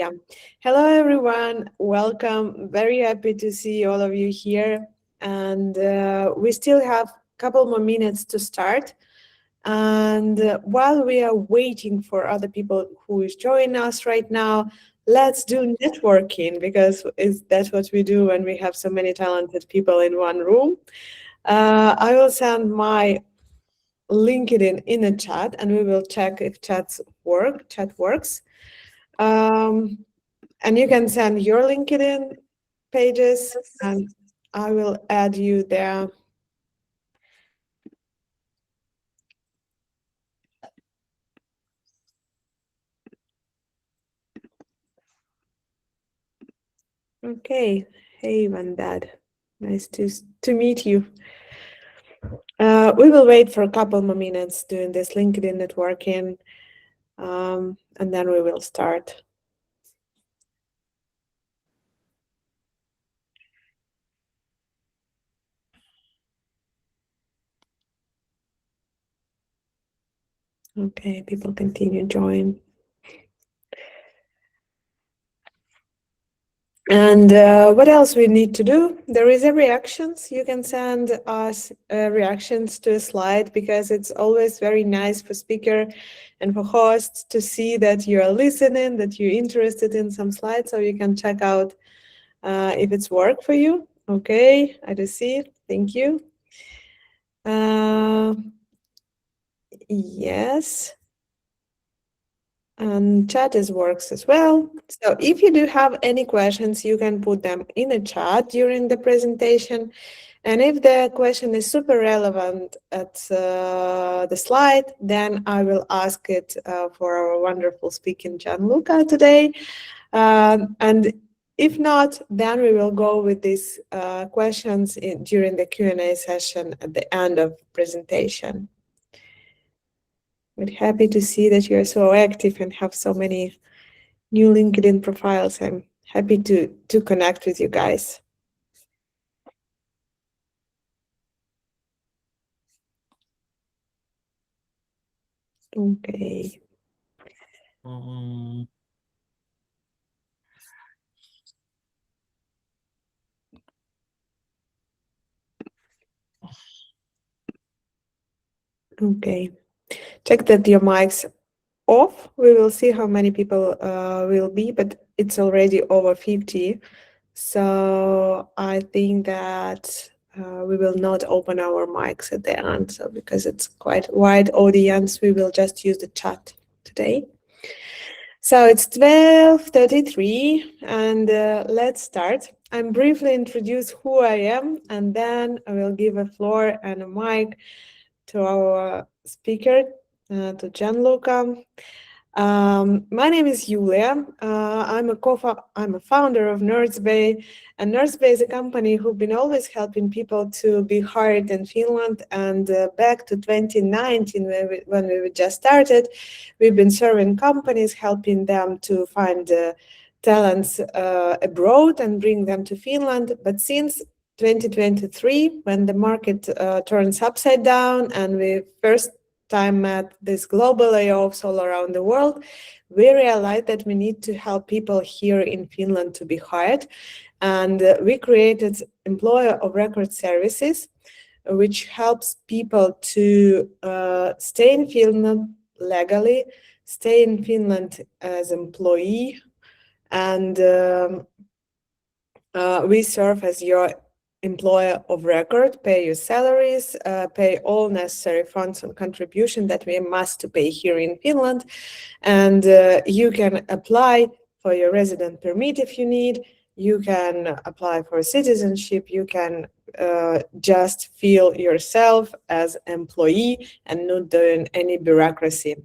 Yeah. Hello, everyone. Welcome. Very happy to see all of you here. And we still have a couple more minutes to start. And while we are waiting for other people who is joining us right now, let's do networking because that's what we do when we have so many talented people in one room. I will send my LinkedIn in a chat, and we will check if chat works. Um, and you can send your LinkedIn pages, and I will add you there. Okay. Hey, Vandad. Nice to meet you. We will wait for a couple more minutes doing this LinkedIn networking, and then we will start. Okay, people continue join. And what else we need to do? There is a reactions. You can send us reactions to a slide because it's always very nice for speaker and for hosts to see that you are listening, that you're interested in some slides, so you can check out if it's work for you. Okay, I do see. Thank you. Yes. And chat works as well. So if you do have any questions, you can put them in a chat during the presentation. And if the question is super relevant at the slide, then I will ask it for our wonderful speaking Gianluca today. And if not, then we will go with these questions during the Q&A session at the end of presentation. We're happy to see that you're so active and have so many new LinkedIn profiles. I'm happy to connect with you guys. Okay. Okay. Check that your mic's off. We will see how many people will be, but it's already over 50. So I think that we will not open our mics at the end. So because it's quite wide audience, we will just use the chat today. So it's 12:33 and let's start. I'm briefly introduce who I am, and then I will give a floor and a mic to our speaker, to Gianluca. My name is Julia. I'm a founder of NurseBay, and NurseBay is a company who've been always helping people to be hired in Finland. And back to 2019, when we just started, we've been serving companies, helping them to find talents abroad and bring them to Finland. But since 2023, when the market turns upside down and we first time met these global layoffs all around the world, we realized that we need to help people here in Finland to be hired. And we created employer of record services, which helps people to stay in Finland legally, stay in Finland as employee, and we serve as your employer of record, pay your salaries, pay all necessary funds and contribution that we must to pay here in Finland. And you can apply for your resident permit if you need. You can apply for citizenship. You can just feel yourself as employee and not doing any bureaucracy.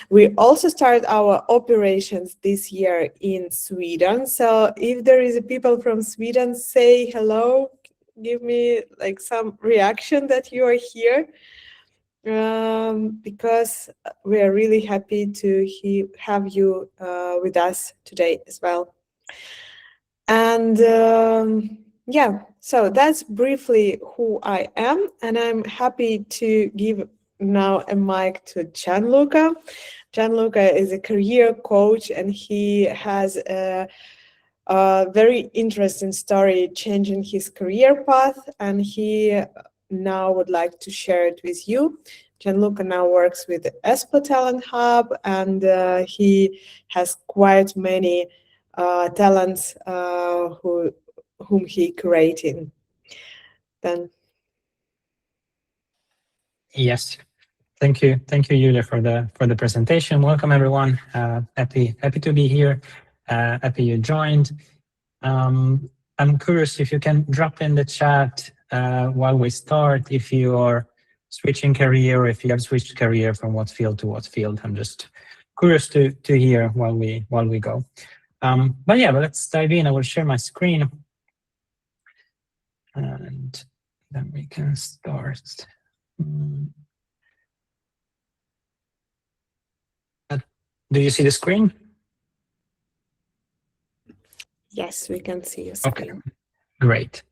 We also start our operations this year in Sweden. So if there is a people from Sweden, say hello, give me like some reaction that you are here, because we are really happy to have you with us today as well. And yeah, so that's briefly who I am, and I'm happy to give now a mic to Gianluca. Gianluca is a career coach, and he has a very interesting story changing his career path, and he now would like to share it with you. Gianluca now works with Espoo Talent Hub, and he has quite many talents whom he creating. Then, yes, thank you, Julia, for the presentation. Welcome everyone. Happy to be here. Happy you joined. I'm curious if you can drop in the chat while we start, if you are switching career, or if you have switched career from what field to what field. I'm just curious to hear while we go. But let's dive in. I will share my screen, and then we can start. Do you see the screen? yes, we can see your screen. Okay, great.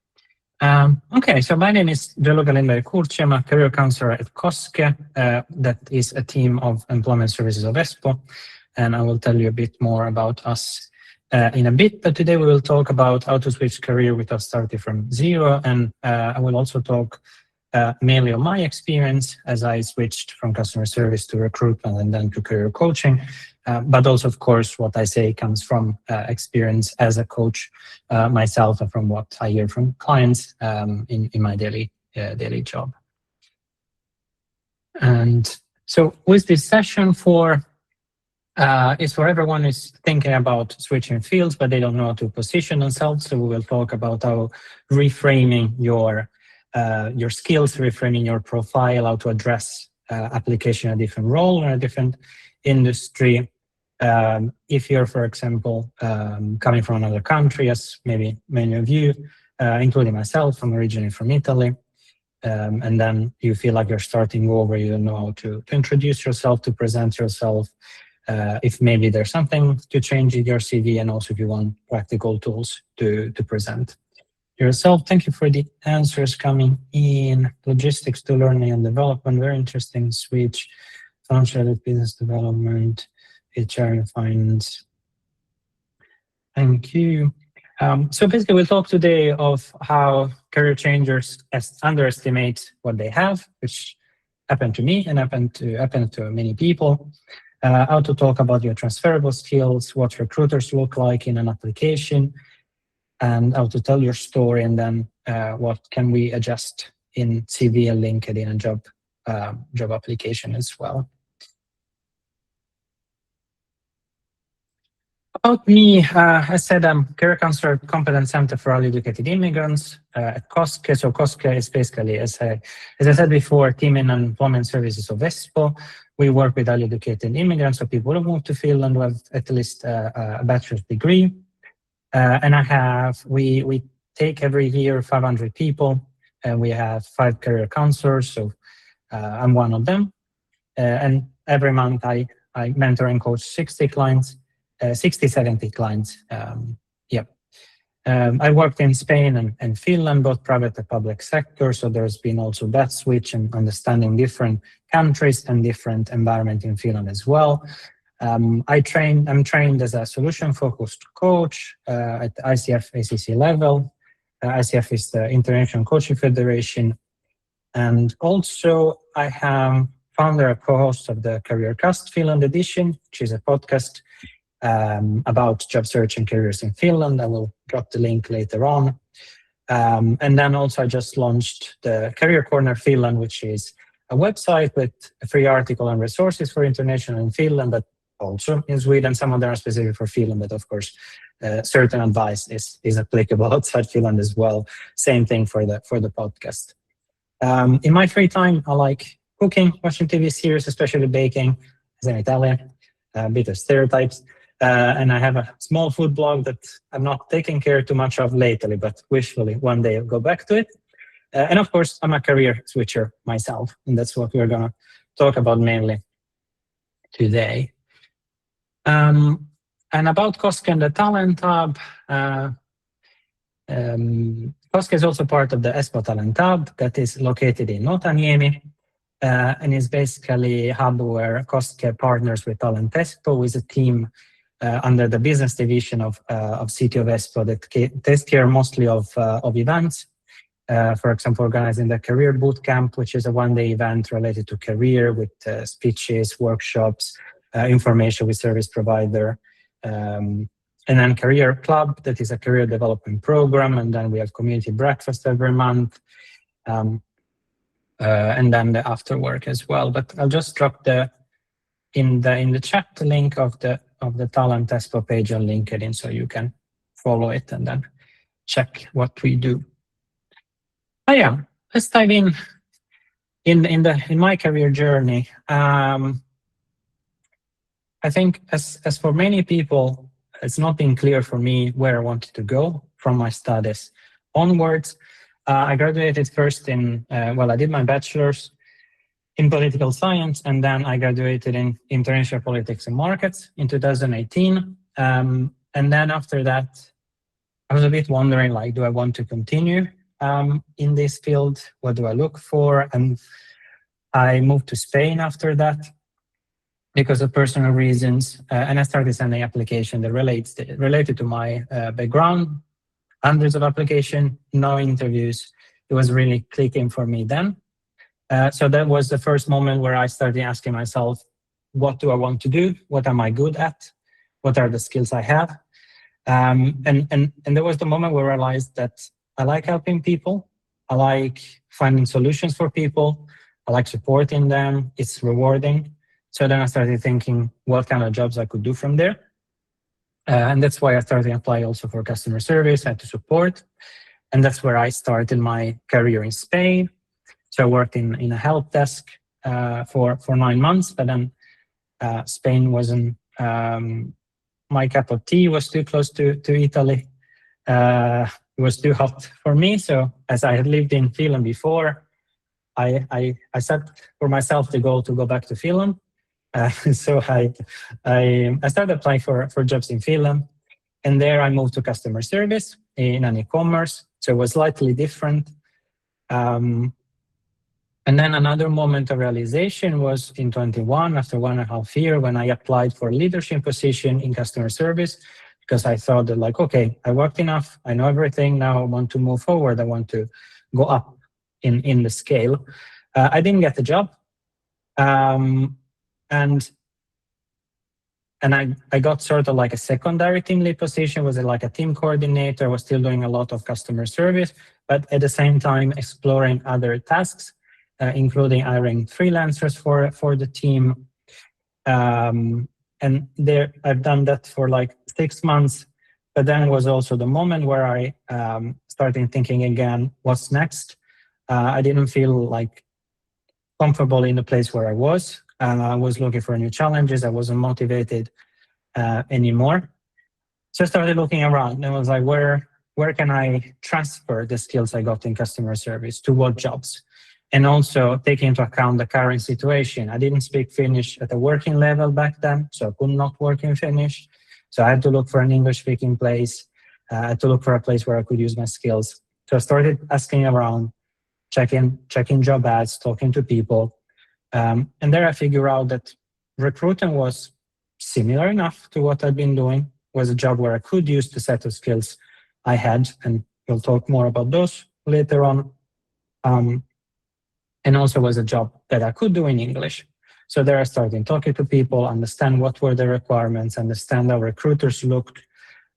Okay, so my name is Gianluca Lindberg Curci. I'm a career counselor at Koske. That is a team of employment services of Espoo, and I will tell you a bit more about us in a bit. But today we will talk about how to switch career without starting from zero, and I will also talk mainly on my experience as I switched from customer service to recruitment and then to career coaching. But also, of course, what I say comes from experience as a coach myself, and from what I hear from clients in my daily job. And so with this session it's for everyone who's thinking about switching fields, but they don't know how to position themselves. So we will talk about how reframing your skills, reframing your profile, how to address application in a different role or a different industry. If you're, for example, coming from another country, as maybe many of you, including myself, I'm originally from Italy, and then you feel like you're starting over, you don't know how to introduce yourself, to present yourself, if maybe there's something to change in your CV, and also if you want practical tools to present yourself. Thank you for the answers coming in. Logistics to learning and development, very interesting switch. Financial business development, HR and finance. Thank you. So basically, we'll talk today of how career changers underestimate what they have, which happened to me and happened to many people. How to talk about your transferable skills, what recruiters look like in an application, and how to tell your story, and then what can we adjust in CV and LinkedIn and job application as well. About me, I said I'm career counselor at Competence Center for Highly Educated Immigrants at Koske. So Koske is basically, as I said before, team in employment services of Espoo. We work with highly educated immigrants, so people who move to Finland who have at least a bachelor's degree. And we take every year 500 people, and we have 5 career counselors. So I'm one of them. And every month I mentor and coach 60 clients. 70 clients. I worked in Spain and Finland, both private and public sector. So there's been also that switch and understanding different countries and different environment in Finland as well. I'm trained as a solution-focused coach at ICF ACC level. ICF is the International Coaching Federation. And also I am founder and co-host of the CareerCast Finland edition, which is a podcast about job search and careers in Finland. I will drop the link later on. And then also I just launched the Career Corner Finland, which is a website with a free article and resources for international in Finland, but also in Sweden. Some of them are specific for Finland, but of course, certain advice is applicable outside Finland as well. Same thing for the podcast. In my free time, I like cooking, watching TV series, especially baking, as an Italian, a bit of stereotypes. And I have a small food blog that I'm not taking care too much of lately, but wishfully one day I'll go back to it. And of course, I'm a career switcher myself, and that's what we're going to talk about mainly today. And about Koske and the Talent Hub, Koske is also part of the Espoo Talent Hub that is located in Otaniemi. and it's basically a hub where Cost Care partners with Talent Espoo, is a team under the business division of City of Espoo that takes care mostly of events. For example, organizing the Career Bootcamp, which is a one-day event related to career with speeches, workshops, information with service provider, and then Career Club, that is a career development program, and then we have community breakfast every month, and then the after work as well. But I'll just drop in the chat the link of the Talent Espoo page on LinkedIn, so you can follow it and then check what we do. Oh yeah, let's dive in my career journey. I think as for many people, it's not been clear for me where I wanted to go from my studies onwards. I graduated first I did my bachelor's in political science, and then I graduated in international politics and markets in 2018. And then after that, I was a bit wondering, like, do I want to continue in this field? What do I look for? And I moved to Spain after that because of personal reasons, and I started sending applications that related to my background. Hundreds of applications, no interviews. It was really clicking for me then. So that was the first moment where I started asking myself, what do I want to do? What am I good at? What are the skills I have? And there was the moment where I realized that I like helping people. I like finding solutions for people. I like supporting them. It's rewarding. So then I started thinking what kind of jobs I could do from there. And that's why I started applying also for customer service and to support. And that's where I started my career in Spain. So I worked in a help desk for 9 months, but then Spain wasn't my cup of tea. Was too close to Italy. It was too hot for me. So as I had lived in Finland before, I set for myself the goal to go back to Finland. So I started applying for jobs in Finland, and there I moved to customer service in an e-commerce. So it was slightly different. And then another moment of realization was in 21, after 1.5 years, when I applied for a leadership position in customer service, because I thought that, like, okay, I worked enough, I know everything, now I want to move forward, I want to go up in the scale. I didn't get the job. And I got sort of like a secondary team lead position, was like a team coordinator. I was still doing a lot of customer service, but at the same time exploring other tasks, including hiring freelancers for the team. And there I've done that for like 6 months, but then was also the moment where I started thinking again, what's next? I didn't feel like comfortable in the place where I was. I was looking for new challenges. I wasn't motivated anymore. So I started looking around and I was like, where can I transfer the skills I got in customer service to what jobs? And also taking into account the current situation. I didn't speak Finnish at a working level back then, so I could not work in Finnish. So I had to look for an English-speaking place. I had to look for a place where I could use my skills. So I started asking around, checking job ads, talking to people. And there I figured out that recruiting was similar enough to what I'd been doing, was a job where I could use the set of skills I had, and we'll talk more about those later on. And also was a job that I could do in English. So there I started talking to people, understand what were the requirements, understand how recruiters looked,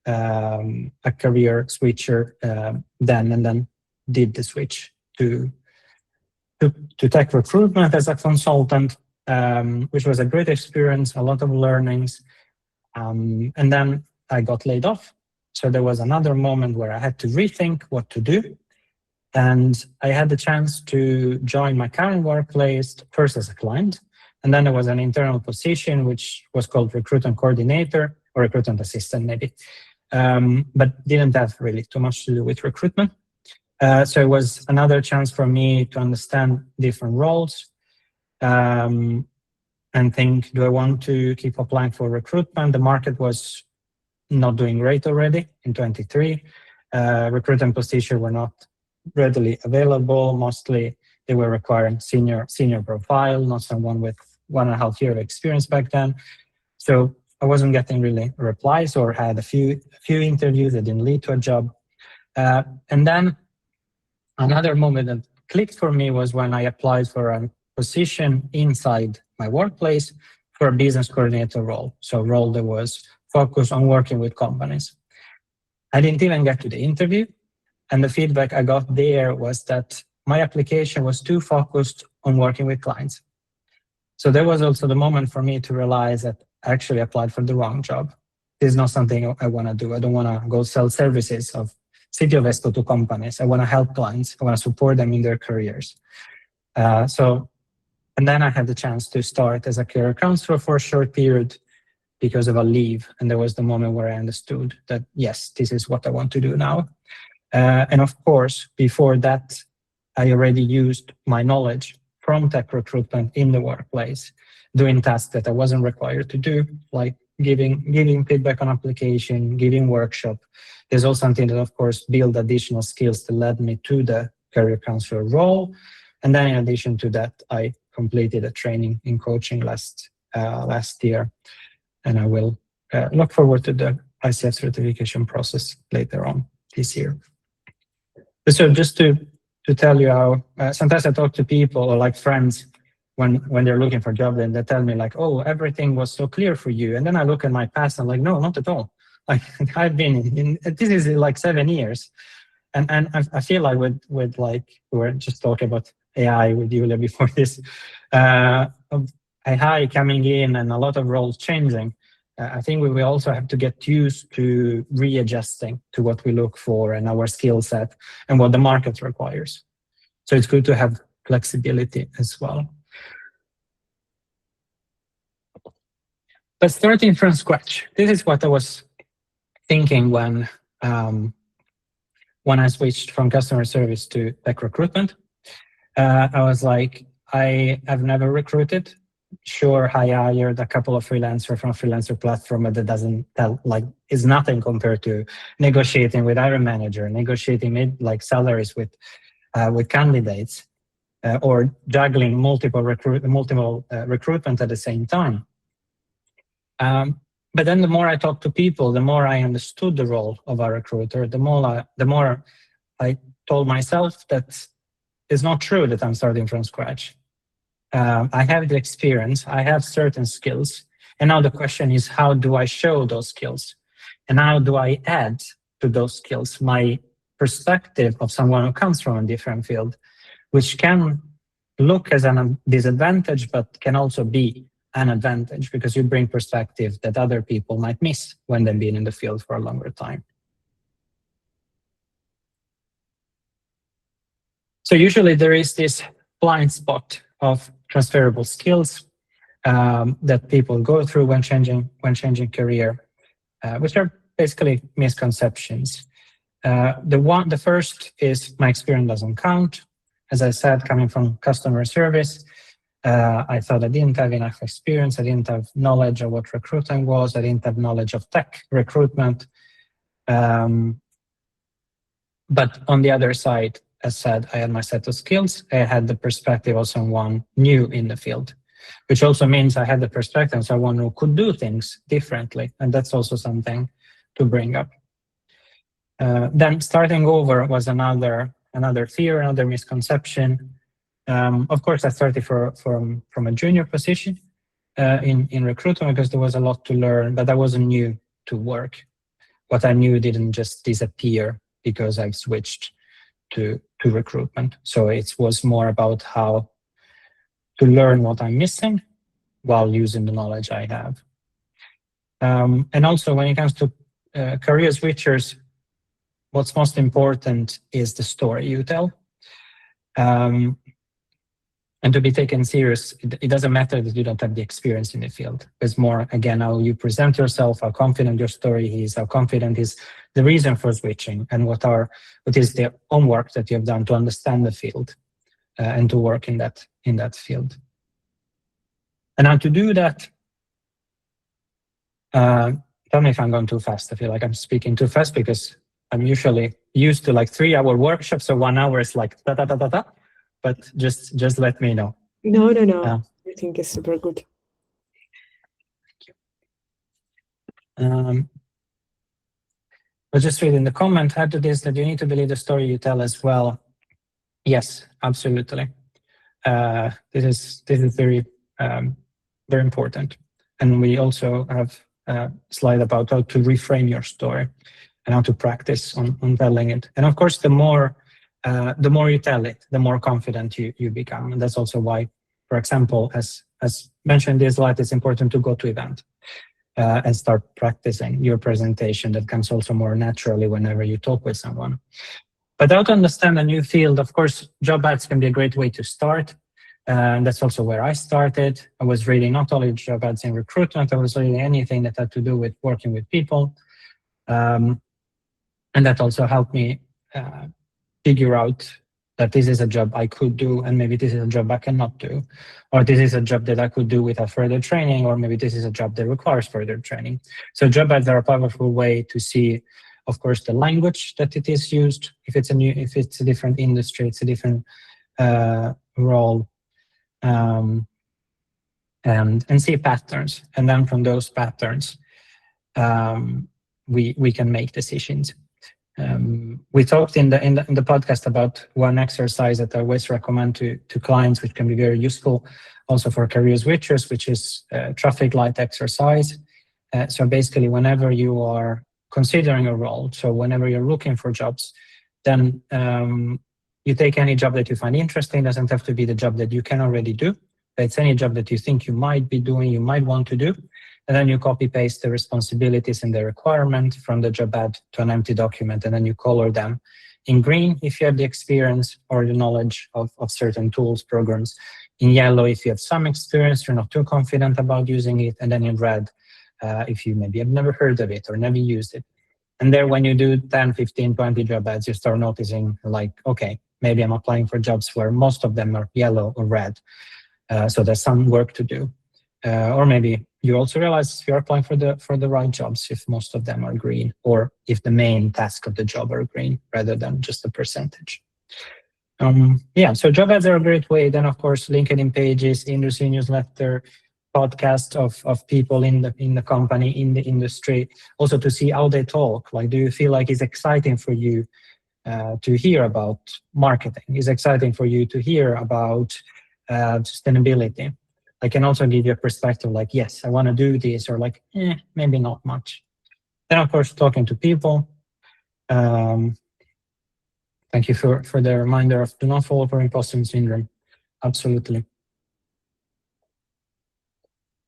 a career switcher then, and then did the switch to tech recruitment as a consultant, which was a great experience, a lot of learnings. And then I got laid off. So there was another moment where I had to rethink what to do. And I had the chance to join my current workplace first as a client. And then there was an internal position, which was called recruitment coordinator or recruitment assistant, maybe, but didn't have really too much to do with recruitment. So it was another chance for me to understand different roles and think, do I want to keep applying for recruitment? The market was not doing great already in 23. Recruitment positions were not readily available. Mostly They were requiring senior profile, not someone with 1.5 years of experience back then. So I wasn't getting really replies, or had a few interviews that didn't lead to a job. And then another moment that clicked for me was when I applied for a position inside my workplace for a business coordinator role. So a role that was focused on working with companies. I didn't even get to the interview. And the feedback I got there was that my application was too focused on working with clients. So there was also the moment for me to realize that I actually applied for the wrong job. This is not something I want to do. I don't want to go sell services of City of Espoo to companies. I want to help clients. I want to support them in their careers. And then I had the chance to start as a career counselor for a short period because of a leave. And there was the moment where I understood that, yes, this is what I want to do now. And of course, before that, I already used my knowledge from tech recruitment in the workplace, doing tasks that I wasn't required to do, like giving feedback on application, giving workshop. There's also something that, of course, built additional skills that led me to the career counselor role. And then in addition to that, I completed a training in coaching last year. And I will look forward to the ICF certification process later on this year. So just to tell you how, sometimes I talk to people or like friends when they're looking for a job, and they tell me like, oh, everything was so clear for you. And then I look at my past and I'm like, no, not at all. Like I've been in, this is like 7 years. And I feel like with like, we were just talking about AI with Julia before this, AI coming in and a lot of roles changing. I think we will also have to get used to readjusting to what we look for and our skill set and what the market requires. So it's good to have flexibility as well. But starting from scratch, this is what I was thinking when I switched from customer service to tech recruitment. I was like, I have never recruited. Sure, I hired a couple of freelancers from a freelancer platform, but that doesn't tell, like, is nothing compared to negotiating with hiring manager, negotiating like salaries with candidates, or juggling multiple recruitment at the same time. But then the more I talked to people, the more I understood the role of a recruiter. The more I told myself that it's not true that I'm starting from scratch. I have the experience, I have certain skills, and now the question is, how do I show those skills? And how do I add to those skills my perspective of someone who comes from a different field, which can look as a disadvantage, but can also be an advantage because you bring perspective that other people might miss when they've been in the field for a longer time. So usually there is this blind spot of transferable skills that people go through when changing career, which are basically misconceptions. The first is my experience doesn't count. As I said, coming from customer service, I thought I didn't have enough experience. I didn't have knowledge of what recruiting was. I didn't have knowledge of tech recruitment. But on the other side, as said, I had my set of skills. I had the perspective of someone new in the field, which also means I had the perspective of someone who could do things differently. And that's also something to bring up. Then starting over was another fear, another misconception. Of course, I started from a junior position in recruitment because there was a lot to learn, but I wasn't new to work. What I knew didn't just disappear because I switched to recruitment. So it was more about how to learn what I'm missing while using the knowledge I have. And also when it comes to career switchers, what's most important is the story you tell. And to be taken serious, it doesn't matter that you don't have the experience in the field. It's more, again, how you present yourself, how confident your story is, how confident is the reason for switching, and what is the homework that you have done to understand the field and to work in that field. And now to do that, tell me if I'm going too fast. I feel like I'm speaking too fast because I'm usually used to like 3-hour workshops, so 1 hour is like da da da da da. but just let me know. No. I think it's super good. I'll just read in the comment, add to this that you need to believe the story you tell as well. Yes, absolutely. This is very very important. And we also have a slide about how to reframe your story and how to practice on telling it. And of course, the more you tell it, the more confident you become. And that's also why, for example, as mentioned in this slide, it's important to go to event and start practicing your presentation. That comes also more naturally whenever you talk with someone. But how to understand a new field, of course, job ads can be a great way to start. And that's also where I started. I was reading not only job ads in recruitment, I was reading anything that had to do with working with people. And that also helped me figure out that this is a job I could do, and maybe this is a job I cannot do, or this is a job that I could do without further training, or maybe this is a job that requires further training. So job ads are a powerful way to see, of course, the language that it is used. If it's a different industry, it's a different role, and see patterns. And then from those patterns, we can make decisions. We talked in the podcast about one exercise that I always recommend to clients, which can be very useful also for career switchers, which is traffic light exercise. So basically, whenever you are considering a role, so whenever you're looking for jobs, then you take any job that you find interesting. It doesn't have to be the job that you can already do, but it's any job that you think you might be doing, you might want to do. And then you copy paste the responsibilities and the requirement from the job ad to an empty document, and then you color them in green if you have the experience or the knowledge of certain tools, programs. In yellow, if you have some experience, you're not too confident about using it, and then in red, if you maybe have never heard of it or never used it. And there, when you do 10, 15, 20 job ads, you start noticing like, okay, maybe I'm applying for jobs where most of them are yellow or red. So there's some work to do. Or maybe you also realize you're applying for the right jobs if most of them are green, or if the main task of the job are green rather than just a percentage. So job ads are a great way. Then, of course, LinkedIn pages, industry newsletter, podcast of people in the company, in the industry, also to see how they talk. Like, do you feel like it's exciting for you to hear about marketing? It's exciting for you to hear about sustainability? I can also give you a perspective like, yes, I want to do this, or like, maybe not much. Then, of course, talking to people. Thank you for the reminder of do not fall for imposter syndrome. Absolutely.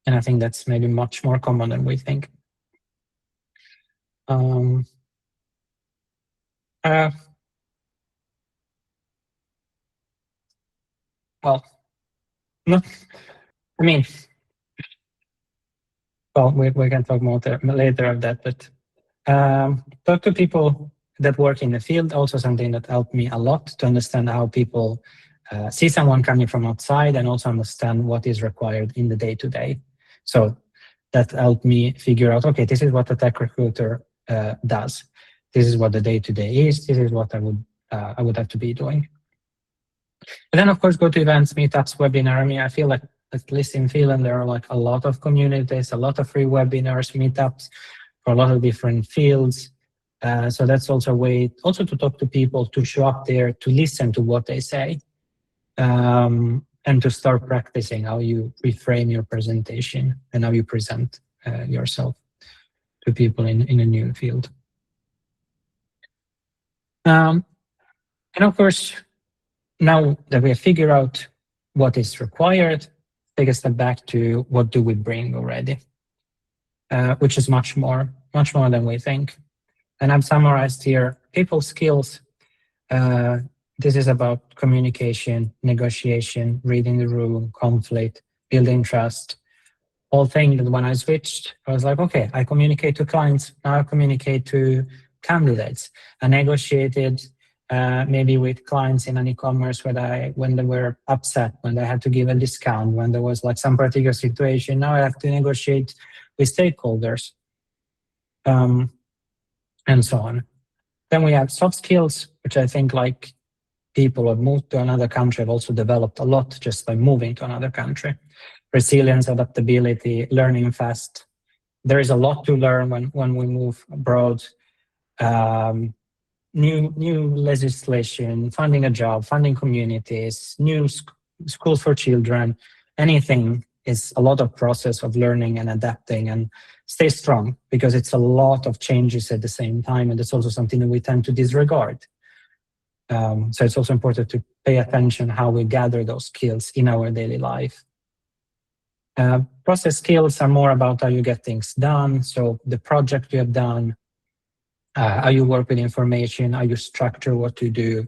And I think that's maybe much more common than we think. Well, no, I mean, well, we can talk more later of that, but talk to people that work in the field, also something that helped me a lot to understand how people see someone coming from outside, and also understand what is required in the day-to-day. So that helped me figure out, okay, this is what a tech recruiter does. This is what the day-to-day is. This is what I would have to be doing. And then, of course, go to events, meetups, webinar. I mean, I feel like at least in Finland, there are like a lot of communities, a lot of free webinars, meetups for a lot of different fields. So that's also a way also to talk to people, to show up there, to listen to what they say, and to start practicing how you reframe your presentation and how you present yourself to people in a new field. And of course, now that we have figured out what is required, take a step back to what do we bring already, which is much more than we think. And I've summarized here people skills. This is about communication, negotiation, reading the room, conflict, building trust. Whole thing that when I switched, I was like, okay, I communicate to clients, now I communicate to candidates. I negotiated maybe with clients in an e-commerce when they were upset, when they had to give a discount, when there was like some particular situation. Now I have to negotiate with stakeholders, and so on. Then we have soft skills, which I think like people who have moved to another country have also developed a lot just by moving to another country. Resilience, adaptability, learning fast. There is a lot to learn when we move abroad. New legislation, finding a job, finding communities, new schools for children, anything is a lot of process of learning and adapting, and stay strong because it's a lot of changes at the same time, and it's also something that we tend to disregard. So it's also important to pay attention how we gather those skills in our daily life. Process skills are more about how you get things done. So the project you have done, how you work with information, how you structure what you do,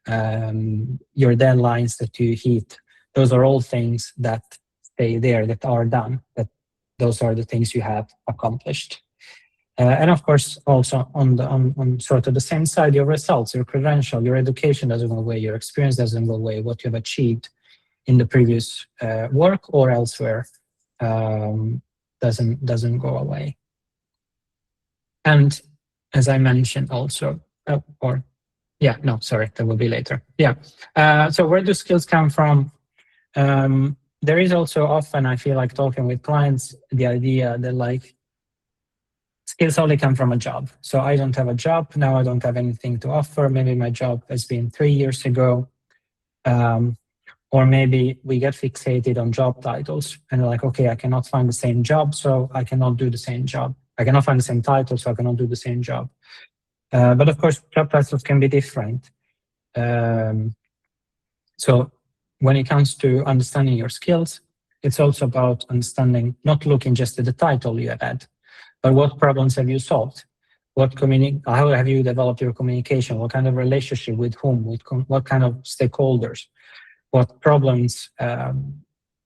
your deadlines that you hit. Those are all things that stay there, that are done, that those are the things you have accomplished. And of course, also on sort of the same side, your results, your credential, your education doesn't go away, your experience doesn't go away, what you have achieved in the previous work or elsewhere doesn't go away. And as I mentioned also, that will be later. So where do skills come from? There is also often, I feel like talking with clients, the idea that like skills only come from a job. So I don't have a job, now I don't have anything to offer. Maybe my job has been 3 years ago. Or maybe we get fixated on job titles and like, okay, I cannot find the same job, so I cannot do the same job. I cannot find the same title, so I cannot do the same job. But of course, job titles can be different. So when it comes to understanding your skills, it's also about understanding, not looking just at the title you have had, but what problems have you solved? How have you developed your communication? What kind of relationship with whom? What kind of stakeholders? What problems,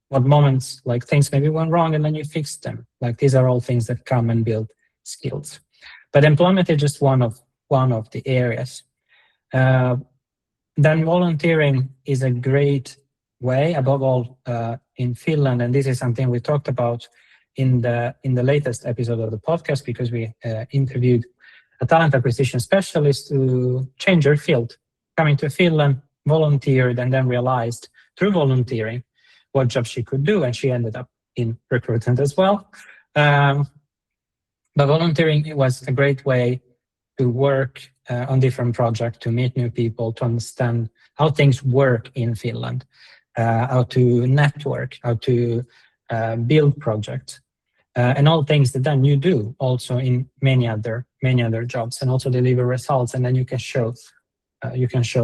what moments, like things maybe went wrong and then you fixed them. Like these are all things that come and build skills. But employment is just one of the areas. Then volunteering is a great way, above all in Finland, and this is something we talked about in the latest episode of the podcast, because we interviewed a talent acquisition specialist to change her field, coming to Finland, volunteered, and then realized through volunteering what job she could do, and she ended up in recruitment as well. But volunteering was a great way to work on different projects, to meet new people, to understand how things work in Finland, how to network, how to build projects, and all things that then you do also in many other jobs, and also deliver results, and then you can show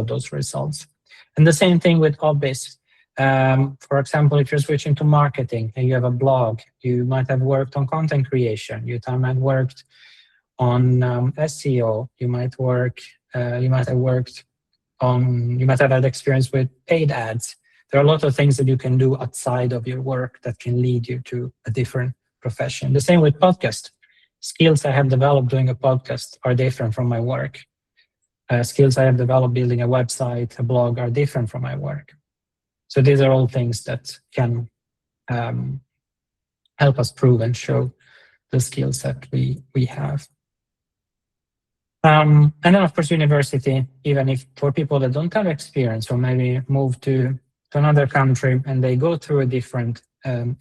those results. And the same thing with hobbies. For example, if you're switching to marketing and you have a blog, you might have worked on content creation. You might have worked on SEO. You might have had experience with paid ads. There are a lot of things that you can do outside of your work that can lead you to a different profession. The same with podcast. Skills I have developed doing a podcast are different from my work. Skills I have developed building a website, a blog, are different from my work. So these are all things that can help us prove and show the skills that we have. And then, of course, university, even if for people that don't have experience or maybe move to another country and they go through a different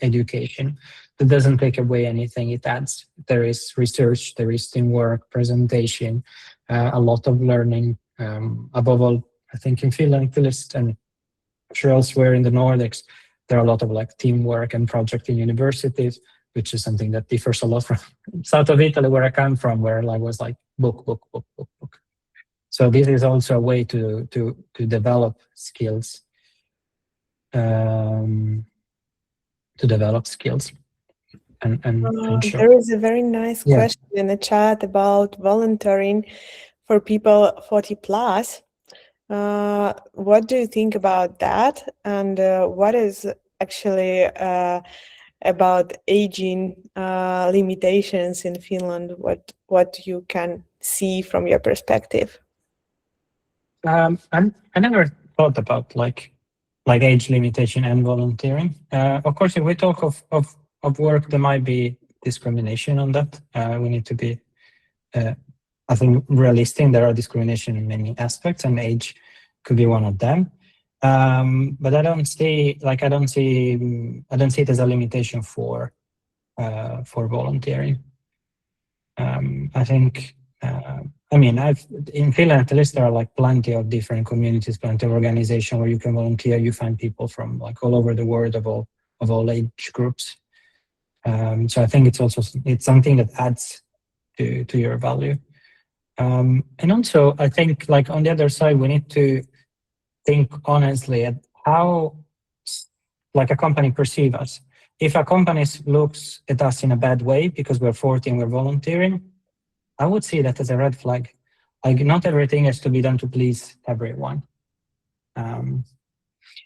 education, that doesn't take away anything, it adds. There is research, there is teamwork, presentation, a lot of learning. Above all, I think in Finland, and sure elsewhere in the Nordics, there are a lot of like teamwork and project in universities, which is something that differs a lot from south of Italy, where I come from, where I was like book. So this is also a way to develop skills. And show. There is a very nice question in the chat about volunteering for people 40 plus. What do you think about that? And what is actually about aging limitations in Finland? What you can see from your perspective? I never thought about like age limitation and volunteering. Of course, if we talk of work, there might be discrimination on that. We need to be, I think, realistic. There are discrimination in many aspects, and age could be one of them. But I don't see it as a limitation for volunteering. I think, in Finland at least there are like plenty of different communities, plenty of organizations where you can volunteer. You find people from like all over the world of all age groups. So I think it's something that adds to your value. And also I think like on the other side, we need to think honestly at how like a company perceive us. If a company looks at us in a bad way because we're 40 and we're volunteering, I would see that as a red flag. Like not everything has to be done to please everyone. And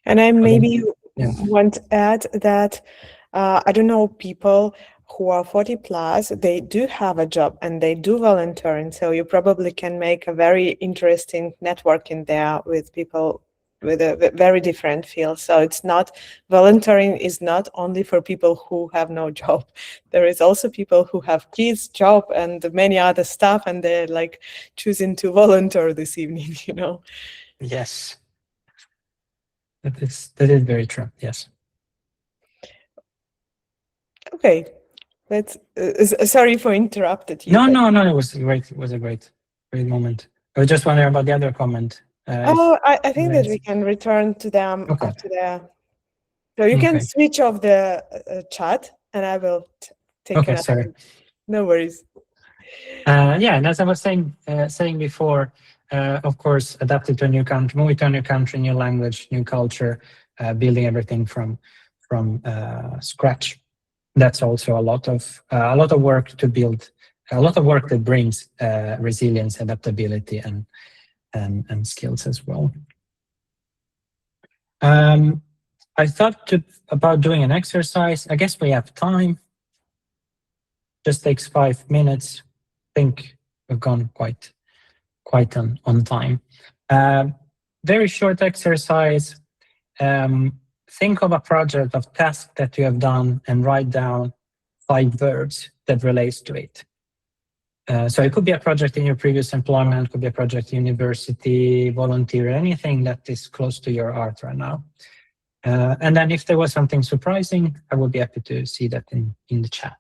I maybe yeah. want to add that I don't know, people who are 40 plus, they do have a job and they do volunteer. And so you probably can make a very interesting network in there with people with a very different field. So it's not, volunteering is not only for people who have no job. There is also people who have kids, job, and many other stuff, and they're like choosing to volunteer this evening, you know? Yes. That is very true. Yes. Okay. Let's. Sorry for interrupted you. No. It was great. It was a great moment. I was just wondering about the other comment. I think that we can return to them after the. So you can switch off the chat, and I will take Okay, another. sorry. No worries. Yeah, and as I was saying before, of course, adapted to a new country, moving to a new country, new language, new culture, building everything from scratch. That's also a lot of work to build, a lot of work that brings resilience, adaptability, and skills as well. I thought about doing an exercise. I guess we have time. Just takes 5 minutes. I think we've gone quite on time. Very short exercise. Think of a project of task that you have done and write down 5 verbs that relates to it. So it could be a project in your previous employment, could be a project in university, volunteer, anything that is close to your heart right now. And then if there was something surprising, I would be happy to see that in the chat.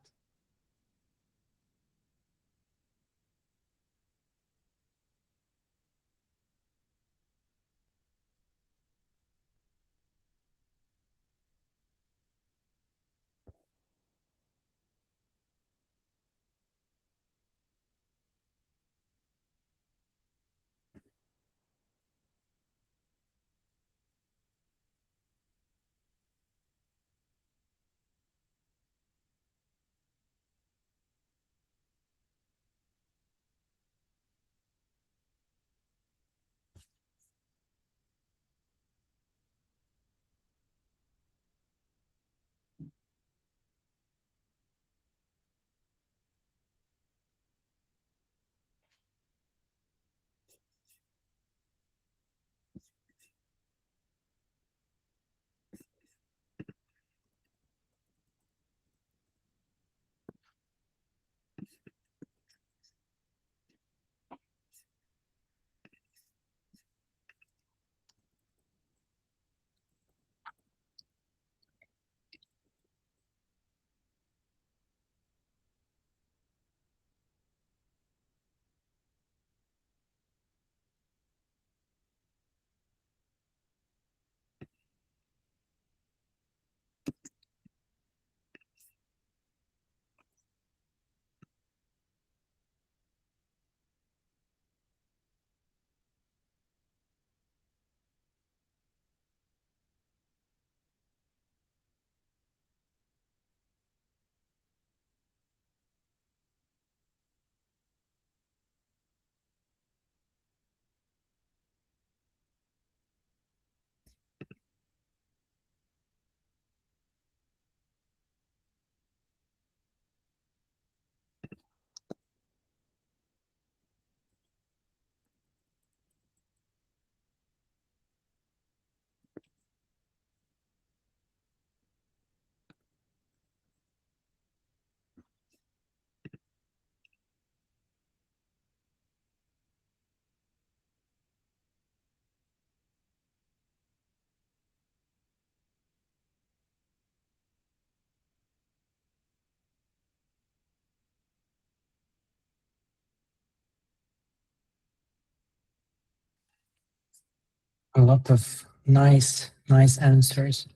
A lot of nice answers.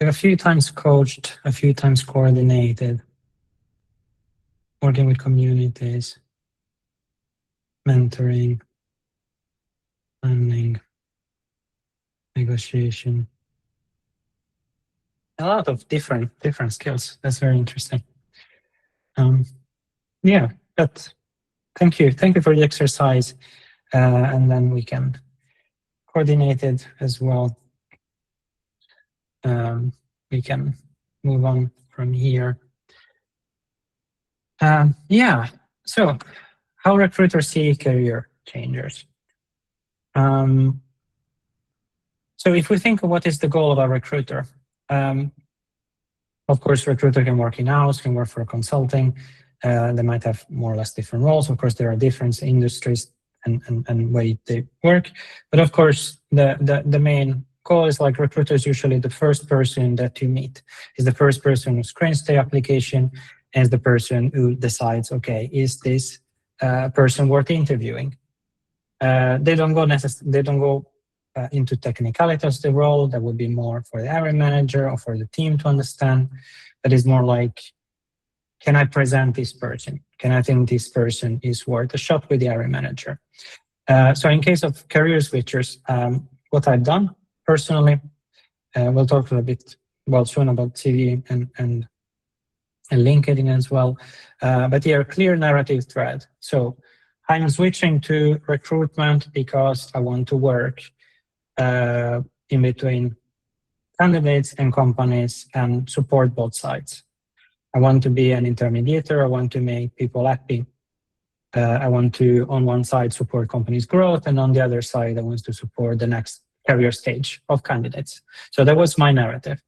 A few times coached, a few times coordinated, working with communities, mentoring, planning, negotiation. A lot of different skills. That's very interesting. Yeah, but thank you for the exercise, and then we can coordinate it as well. We can move on from here. Yeah, so how recruiters see career changers. So if we think of what is the goal of a recruiter, of course, recruiter can work in-house, can work for consulting. They might have more or less different roles. Of course, there are different industries and way they work. But of course, the main goal is like recruiter is usually the first person that you meet, is the first person who screens the application, and is the person who decides, okay, is this person worth interviewing? They don't go into technicalities of the role. That would be more for the hiring manager or for the team to understand. That is more like, can I present this person? Can I think this person is worth a shot with the hiring manager? So in case of career switchers, what I've done personally, we'll talk a little bit soon about CV and LinkedIn as well. But here, clear narrative thread. So I'm switching to recruitment because I want to work in between candidates and companies and support both sides. I want to be an intermediator. I want to make people happy. I want to, on one side, support companies' growth, and on the other side, I want to support the next career stage of candidates. So that was my narrative.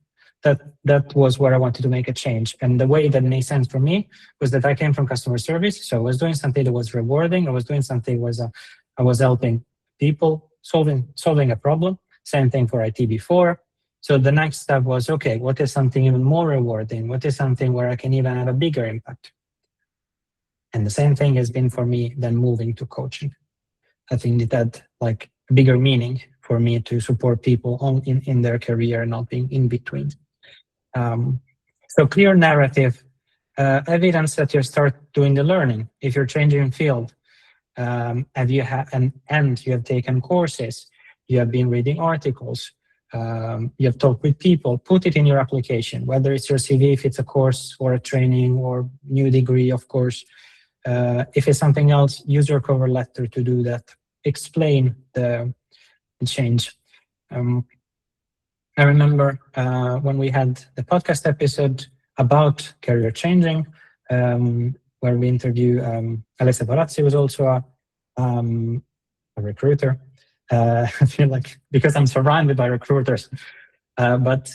That was where I wanted to make a change. And the way that made sense for me was that I came from customer service. So I was doing something that was rewarding. I was doing something I was helping people solving a problem. Same thing for IT before. So the next step was, okay, what is something even more rewarding? What is something where I can even have a bigger impact? And the same thing has been for me then moving to coaching. I think it had like a bigger meaning for me to support people in their career, not being in between. So clear narrative, evidence that you start doing the learning. If you're changing field, and you have taken courses, you have been reading articles, you have talked with people, put it in your application, whether it's your CV, if it's a course or a training or new degree, of course. If it's something else, use your cover letter to do that. Explain the change. I remember when we had the podcast episode about career changing, where we interview Alessia Barazzi, was also a recruiter. I feel like, because I'm surrounded by recruiters, but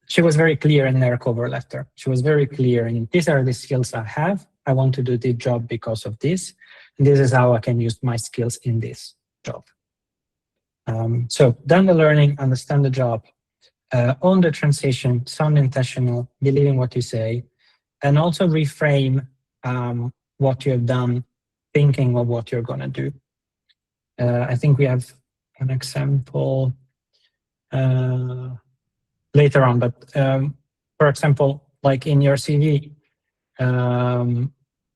she was very clear in her cover letter. She was very clear in, these are the skills I have. I want to do the job because of this. And this is how I can use my skills in this job. So done the learning, understand the job, own the transition, sound intentional, believe in what you say, and also reframe what you have done, thinking of what you're going to do. I think we have an example later on, but for example, like in your CV,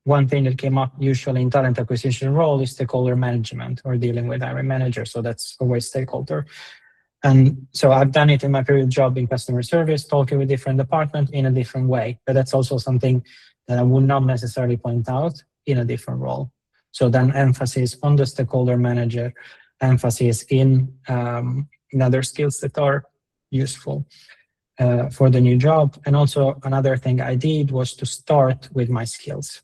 one thing that came up usually in talent acquisition role is stakeholder management or dealing with hiring manager. So that's always stakeholder. And so I've done it in my previous job in customer service, talking with different departments in a different way. But that's also something that I would not necessarily point out in a different role. So then emphasis on the stakeholder manager, emphasis in other skills that are useful for the new job. And also another thing I did was to start with my skills.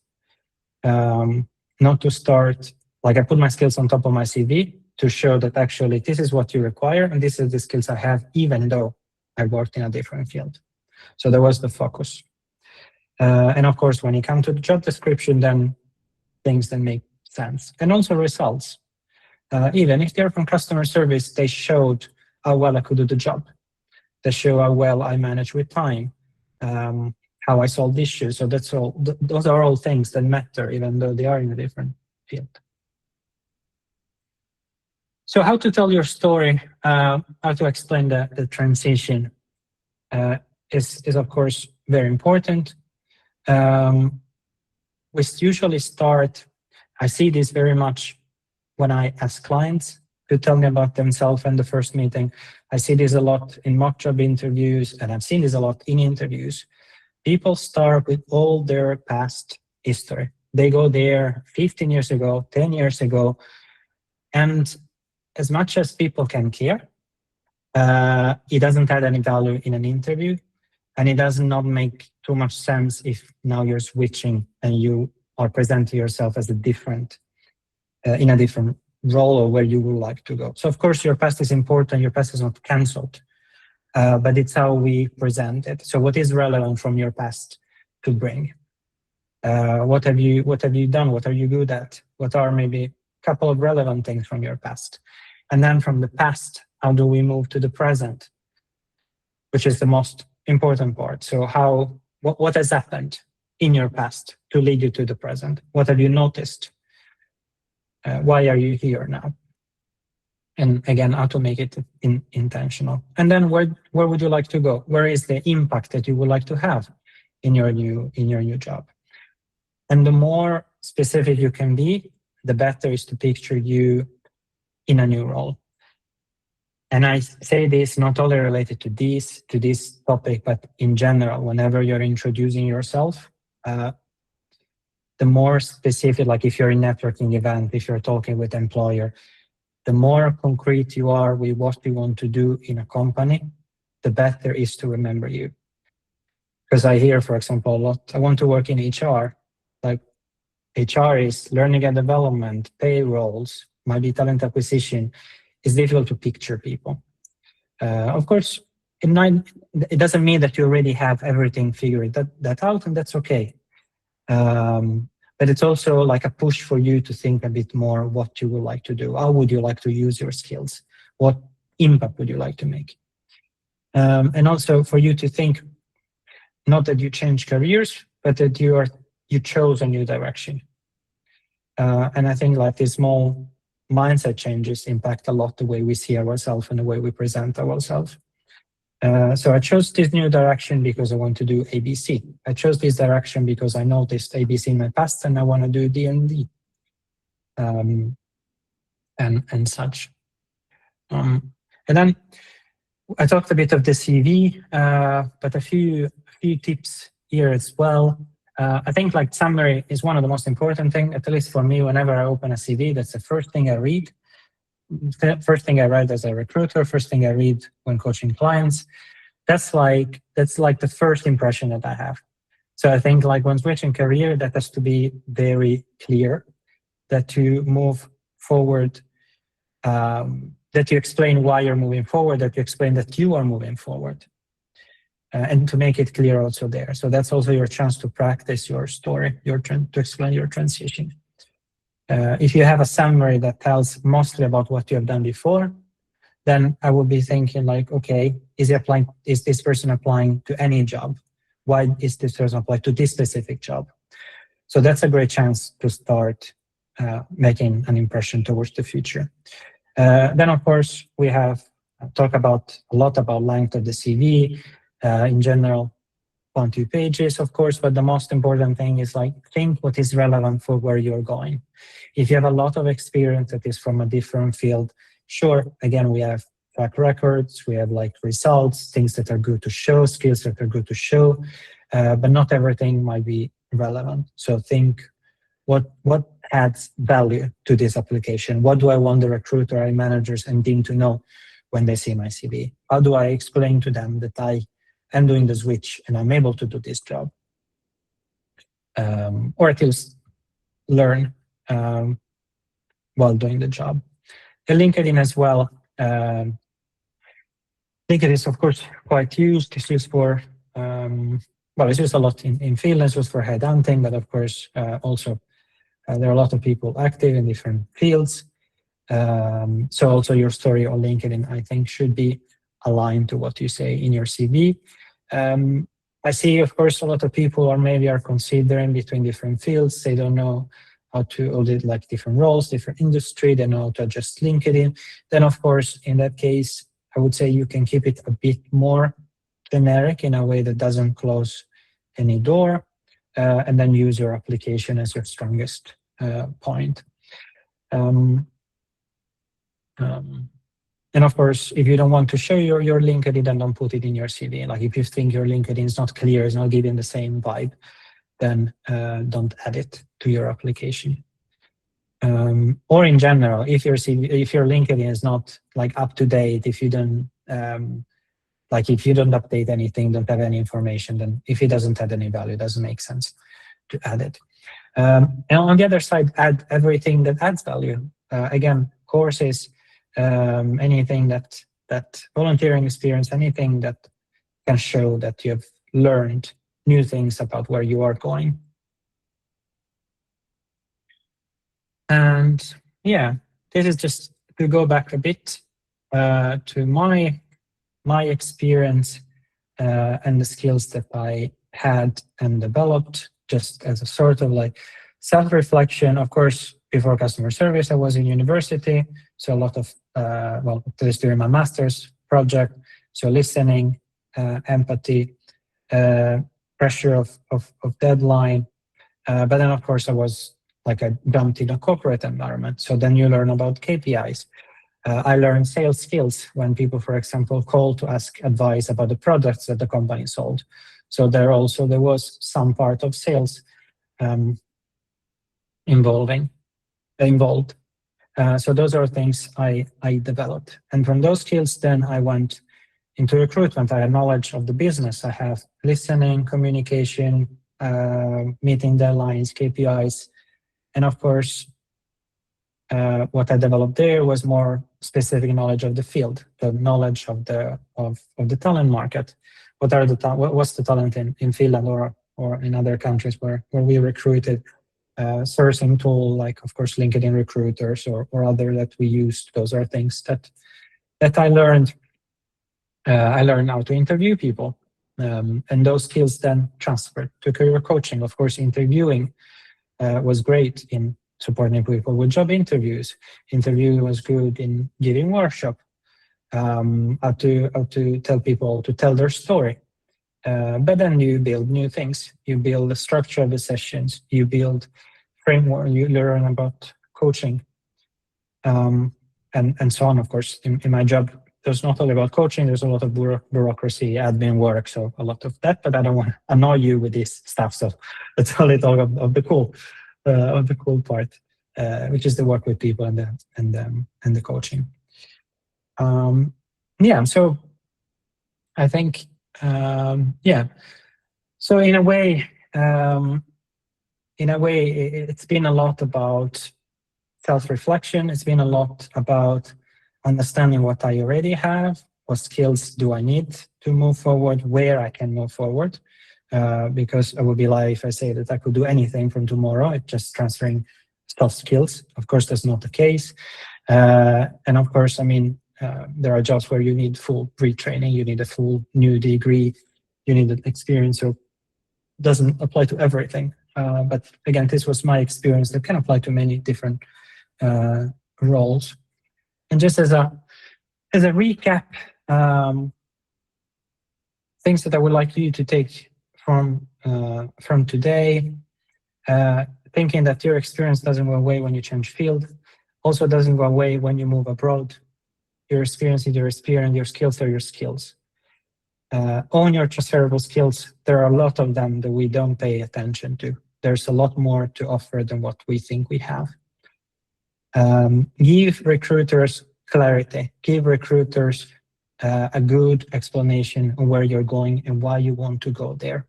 Not to start, like I put my skills on top of my CV to show that actually this is what you require and this is the skills I have, even though I worked in a different field. So that was the focus. And of course, when you come to the job description, then things that make sense. And also results. Even if they're from customer service, they showed how well I could do the job. They show how well I manage with time, how I solve issues. So that's all. Those are all things that matter, even though they are in a different field. So how to tell your story, how to explain the transition is of course very important. We usually start, I see this very much when I ask clients to tell me about themselves in the first meeting. I see this a lot in mock job interviews, and I've seen this a lot in interviews. People start with all their past history. They go there 15 years ago, 10 years ago, and as much as people can care, it doesn't add any value in an interview, and it does not make too much sense if now you're switching and you are presenting yourself as a different, in a different role or where you would like to go. So of course your past is important, your past is not cancelled, but it's how we present it. So what is relevant from your past to bring? What have you done? What are you good at? What are maybe a couple of relevant things from your past? And then from the past, how do we move to the present? Which is the most important part. So what has happened in your past to lead you to the present? What have you noticed? Why are you here now? And again, how to make it intentional. And then where would you like to go? Where is the impact that you would like to have in your new job? And the more specific you can be, the better is to picture you in a new role. And I say this not only related to this topic, but in general, whenever you're introducing yourself, the more specific, like if you're in networking event, if you're talking with employer, the more concrete you are with what you want to do in a company, the better is to remember you. Because I hear, for example, a lot, I want to work in HR. Like HR is learning and development, payrolls, might be talent acquisition. It's difficult to picture people. Of course, it doesn't mean that you already have everything figured that out, and that's okay. But it's also like a push for you to think a bit more what you would like to do. How would you like to use your skills? What impact would you like to make? And also for you to think, not that you change careers, but that you chose a new direction. And I think like these small mindset changes impact a lot the way we see ourselves and the way we present ourselves. So I chose this new direction because I want to do ABC. I chose this direction because I noticed ABC in my past and I want to do D&D and such. And then I talked a bit of the CV, but a few tips here as well. I think like summary is one of the most important things, at least for me. Whenever I open a CV, that's the first thing I read. The first thing I read as a recruiter, first thing I read when coaching clients. That's like the first impression that I have. So I think like when switching career, that has to be very clear, that you move forward, that you explain why you're moving forward, that you explain that you are moving forward. And to make it clear also there. So that's also your chance to practice your story, to explain your transition. If you have a summary that tells mostly about what you have done before, then I would be thinking like, okay, is this person applying to any job? Why is this person applying to this specific job? So that's a great chance to start making an impression towards the future. Then of course, we have talked a lot about length of the CV, in general, 1-2 pages, of course, but the most important thing is like, think what is relevant for where you're going. If you have a lot of experience that is from a different field, sure, again, we have track records, we have like results, things that are good to show, skills that are good to show, but not everything might be relevant. So think what adds value to this application? What do I want the recruiter and managers and team to know when they see my CV? How do I explain to them that I am doing the switch and I'm able to do this job? Or at least learn while doing the job. And LinkedIn as well. LinkedIn is, of course, quite used. It's used for, it's used a lot in Finland. It's used for headhunting, but of course, also there are a lot of people active in different fields. So also your story on LinkedIn, I think, should be aligned to what you say in your CV. I see, of course, a lot of people are considering between different fields. They don't know how to audit like different roles, different industry. They know how to adjust LinkedIn. Then, of course, in that case, I would say you can keep it a bit more generic in a way that doesn't close any door, and then use your application as your strongest point. And of course, if you don't want to show your LinkedIn, then don't put it in your CV. Like if you think your LinkedIn is not clear, is not giving the same vibe, then don't add it to your application. Or in general, if your LinkedIn is not like up to date, if you don't update anything, don't have any information, then if it doesn't add any value, it doesn't make sense to add it. And on the other side, add everything that adds value. Again, courses, anything that volunteering experience, anything that can show that you have learned new things about where you are going. And yeah, this is just to go back a bit to my experience and the skills that I had and developed, just as a sort of like self-reflection. Of course, before customer service, I was in university, so a lot of this during my master's project. So listening, empathy, pressure of deadline. But then, of course, I jumped in a corporate environment. So then you learn about KPIs. I learned sales skills when people, for example, call to ask advice about the products that the company sold. So there was some part of sales involved. So those are things I developed. And from those skills, then I went into recruitment. I had knowledge of the business. I have listening, communication, meeting deadlines, KPIs. And of course, what I developed there was more specific knowledge of the field, the knowledge of the talent market. What's the talent in Finland or in other countries where we recruited, sourcing tool, like of course LinkedIn recruiters or other that we used. Those are things that I learned. I learned how to interview people, and those skills then transferred to career coaching. Of course, interviewing was great in supporting people with job interviews. Interviewing was good in giving workshop, how to tell people to tell their story. But then you build new things. You build the structure of the sessions. You build framework. You learn about coaching, and so on. Of course, in my job, there's not only about coaching. There's a lot of bureaucracy, admin work, so a lot of that. But I don't want to annoy you with this stuff. So let's only talk of the cool part, which is the work with people and the coaching. Yeah. So I think. Yeah. So in a way, it's been a lot about self-reflection. It's been a lot about understanding what I already have, what skills do I need to move forward, where I can move forward. Because I would be lying if I say that I could do anything from tomorrow. It's just transferring soft skills. Of course, that's not the case. And of course, I mean, there are jobs where you need full retraining, you need a full new degree, you need an experience. So it doesn't apply to everything. But again, this was my experience that can apply to many different roles. And just as a recap, things that I would like you to take from today, thinking that your experience doesn't go away when you change field, also doesn't go away when you move abroad. Your experience is your experience, your skills are your skills. Own your transferable skills. There are a lot of them that we don't pay attention to. There's a lot more to offer than what we think we have. Give recruiters clarity. Give recruiters a good explanation on where you're going and why you want to go there.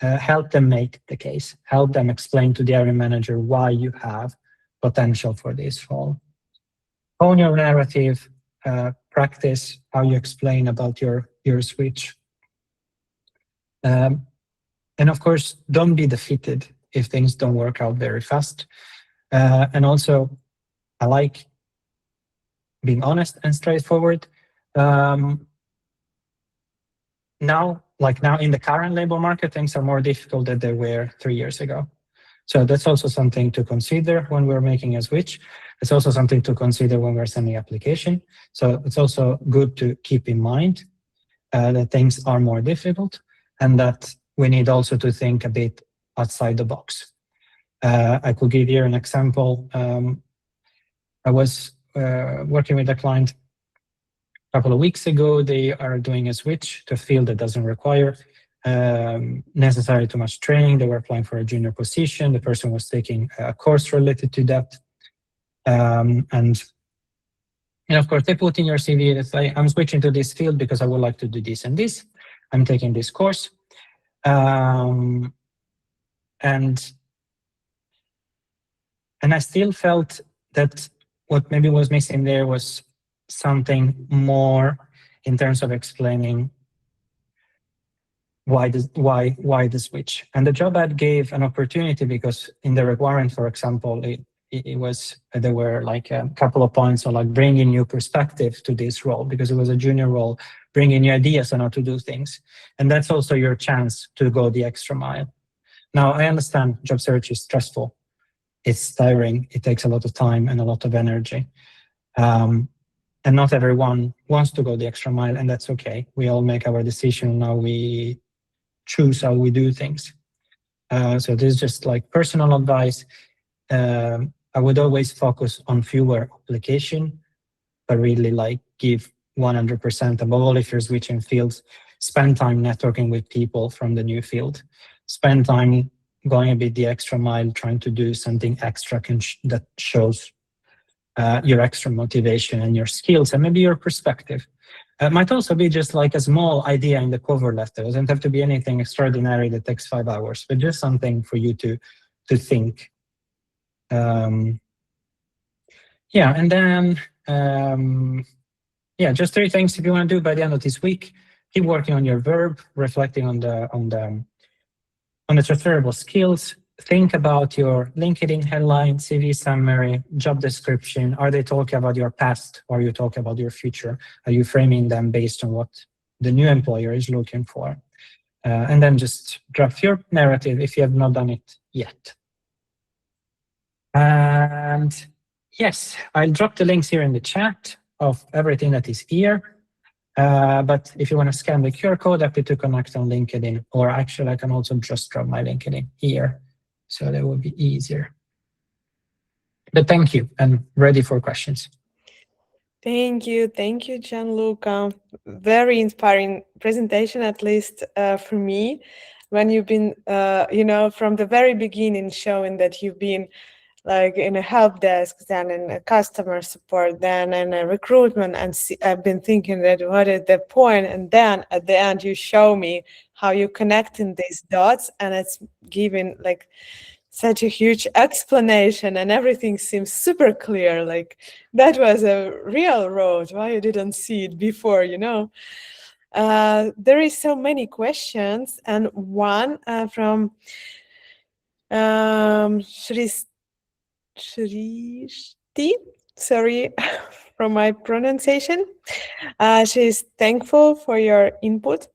Help them make the case. Help them explain to the hiring manager why you have potential for this role. Own your narrative. Practice how you explain about your switch. And of course, don't be defeated if things don't work out very fast. And also, I like being honest and straightforward. Now like now in the current labor market, things are more difficult than they were 3 years ago. So that's also something to consider when we're making a switch. It's also something to consider when we're sending application. So it's also good to keep in mind that things are more difficult and that we need also to think a bit outside the box. I could give you an example. I was working with a client a couple of weeks ago. They are doing a switch to a field that doesn't require necessarily too much training. They were applying for a junior position. The person was taking a course related to that. And of course, they put in your CV, it's like, I'm switching to this field because I would like to do this and this. I'm taking this course. And I still felt that what maybe was missing there was something more in terms of explaining why the switch. And the job ad gave an opportunity because in the requirement, for example, there were like a couple of points on like bringing new perspective to this role because it was a junior role, bringing new ideas on how to do things. And that's also your chance to go the extra mile. Now, I understand job search is stressful. It's tiring. It takes a lot of time and a lot of energy. And not everyone wants to go the extra mile, and that's okay. We all make our decision. Now we choose how we do things. So this is just like personal advice. I would always focus on fewer application, but really like give 100%. Above all, if you're switching fields, spend time networking with people from the new field. Spend time going a bit the extra mile, trying to do something extra that shows your extra motivation and your skills and maybe your perspective. It might also be just like a small idea in the cover letter. It doesn't have to be anything extraordinary that takes 5 hours, but just something for you to think. And then just 3 things if you want to do by the end of this week. Keep working on your verb, reflecting on the transferable skills. Think about your LinkedIn headline, CV summary, job description. Are they talking about your past or are you talking about your future? Are you framing them based on what the new employer is looking for? And then just draft your narrative if you have not done it yet. And yes, I'll drop the links here in the chat of everything that is here. But if you want to scan the QR code, happy to connect on LinkedIn, or actually I can also just drop my LinkedIn here. So that would be easier. But thank you, and ready for questions. Thank you, Gianluca. Very inspiring presentation, at least for me. When you've been, from the very beginning, showing that you've been like in a help desk, then in a customer support, then in a recruitment, and I've been thinking that what is the point, and then at the end you show me how you connecting these dots, and it's giving like such a huge explanation, and everything seems super clear. Like that was a real road. Why you didn't see it before? There is so many questions, and one from Shrishti, sorry from my pronunciation. She's thankful for your input.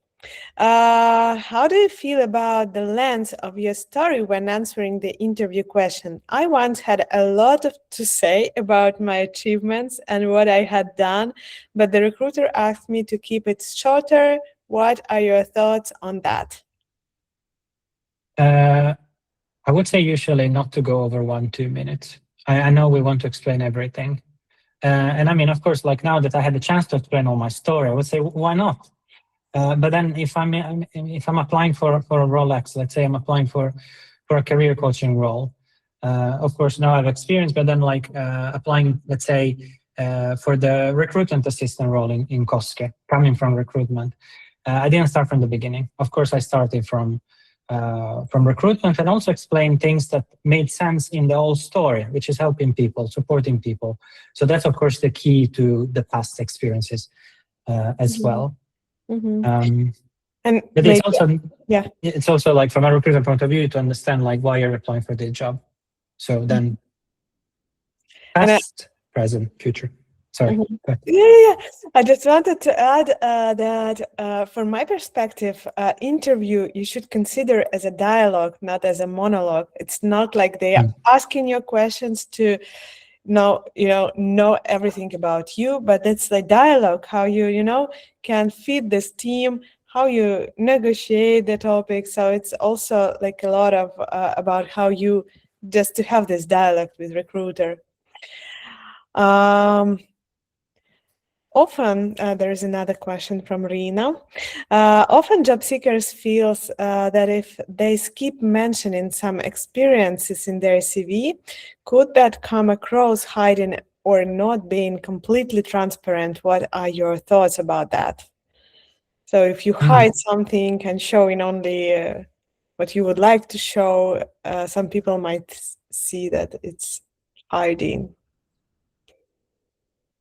How do you feel about the length of your story when answering the interview question? I once had a lot to say about my achievements and what I had done, but the recruiter asked me to keep it shorter. What are your thoughts on that? I would say usually not to go over 1-2 minutes. I know we want to explain everything. And I mean, of course, like now that I had the chance to explain all my story, I would say, why not? But then if I'm applying for a role X, let's say I'm applying for a career coaching role, of course now I have experience, but then like applying, let's say, for the recruitment assistant role in Koske, coming from recruitment, I didn't start from the beginning. Of course, I started from recruitment and also explain things that made sense in the whole story, which is helping people, supporting people. So that's of course the key to the past experiences as well. Mm-hmm. But it's also like from a recruiter point of view to understand like why you're applying for the job. So then past, present, future. Sorry. Mhm. Go ahead. Yeah. I just wanted to add that from my perspective, interview you should consider as a dialogue, not as a monologue. It's not like they are asking you questions to know everything about you, but it's the dialogue, how you can feed this team, how you negotiate the topic. So it's also like a lot of about how you just to have this dialogue with recruiter. Often, there is another question from Rina. Often job seekers feels that if they skip mentioning some experiences in their CV, could that come across hiding or not being completely transparent? What are your thoughts about that? So if you hide something and showing only what you would like to show, some people might see that it's hiding.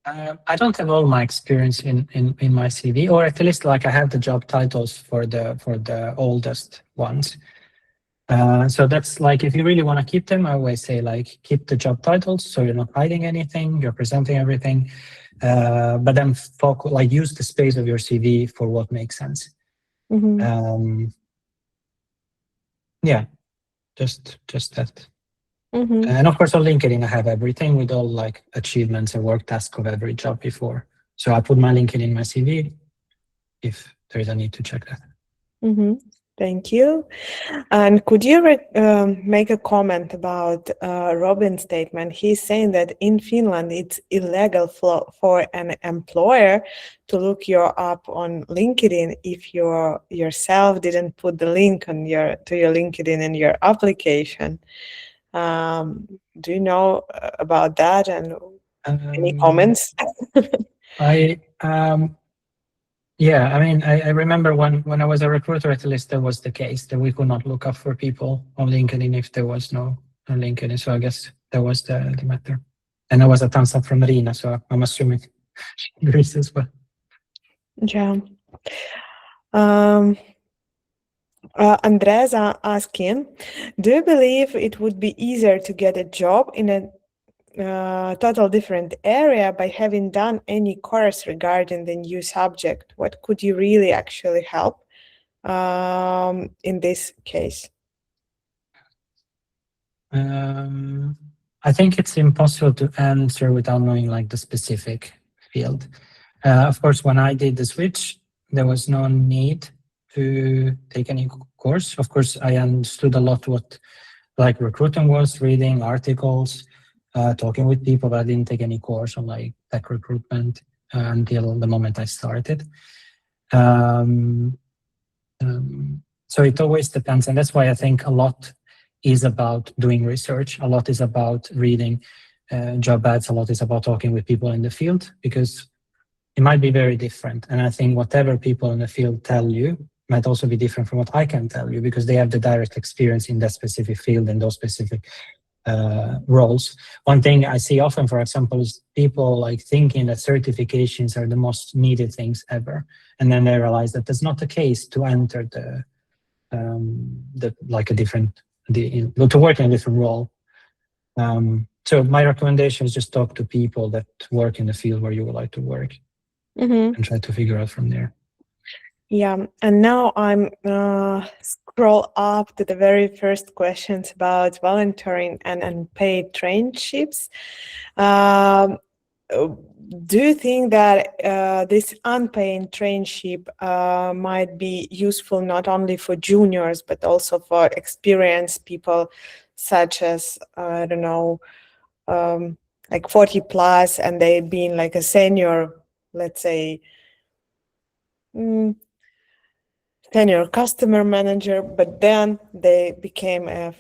I don't have all my experience in my CV, or at least like I have the job titles for the oldest ones. So that's like, if you really want to keep them, I always say like keep the job titles, so you're not hiding anything, you're presenting everything, but then focus, like use the space of your CV for what makes sense. Yeah, just that. And of course, on LinkedIn, I have everything with all like achievements and work tasks of every job before. So I put my LinkedIn in my CV if there is a need to check that. Thank you. And could you make a comment about Robin's statement? He's saying that in Finland, it's illegal for an employer to look you up on LinkedIn if you yourself didn't put the link on to your LinkedIn in your application. Do you know about that, and any comments? Yeah, I mean, I remember when I was a recruiter, at least that was the case, that we could not look up for people on LinkedIn if there was no LinkedIn. So I guess that was the matter. And there was a thumbs up from Marina, so I'm assuming she agrees as well. Yeah. Andres asking, do you believe it would be easier to get a job in a total different area by having done any course regarding the new subject? What could you really actually help in this case? I think it's impossible to answer without knowing like the specific field. Of course, when I did the switch, there was no need to take any course. Of course, I understood a lot what like recruiting was, reading articles, talking with people, but I didn't take any course on like tech recruitment until the moment I started. So it always depends. And that's why I think a lot is about doing research. A lot is about reading job ads. A lot is about talking with people in the field, because it might be very different. And I think whatever people in the field tell you might also be different from what I can tell you, because they have the direct experience in that specific field and those specific roles. One thing I see often, for example, is people like thinking that certifications are the most needed things ever, and then they realize that that's not the case to enter to work in a different role. So my recommendation is just talk to people that work in the field where you would like to work, and try to figure out from there. Yeah, and now I'm scroll up to the very first questions about volunteering and unpaid traineeships. Do you think that this unpaid traineeship might be useful not only for juniors but also for experienced people, such as I don't know, like 40 plus, and they being like a senior, let's say. Senior customer manager, but then they became a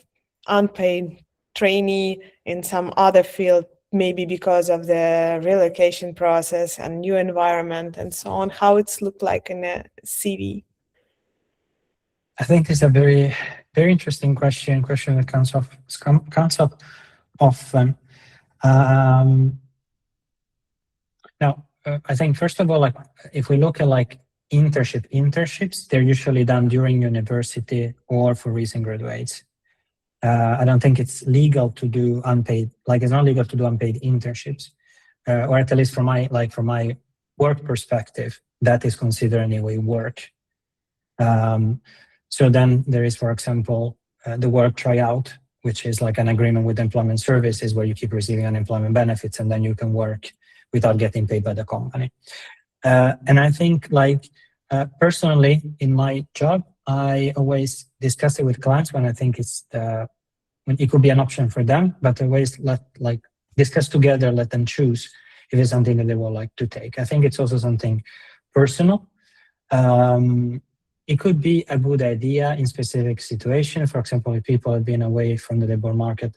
unpaid trainee in some other field, maybe because of the relocation process and new environment and so on. How it's looked like in a CV? I think it's a very, very interesting question that comes up often. Now, I think first of all, like if we look at like internships, they're usually done during university or for recent graduates. I don't think it's legal to do unpaid, like it's not legal to do unpaid internships. or at least from my work perspective, that is considered anyway work. So then there is, for example, the work tryout, which is like an agreement with employment services where you keep receiving unemployment benefits and then you can work without getting paid by the company. And I think personally in my job, I always discuss it with clients when I think when it could be an option for them, but I always discuss together, let them choose if it's something that they would like to take. I think it's also something personal. It could be a good idea in specific situations. For example, if people have been away from the labor market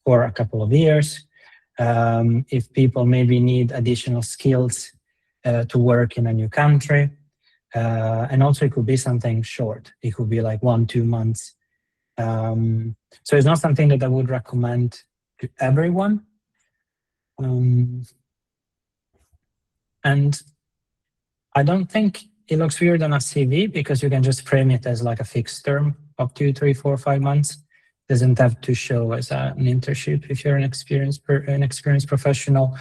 for a couple of years, if people maybe need additional skills to work in a new country. And also it could be something short. It could be like 1-2 months. So it's not something that I would recommend to everyone. And I don't think it looks weird on a CV because you can just frame it as like a fixed term of 2, 3, 4, 5 months. Doesn't have to show as an internship if you're an experienced professional.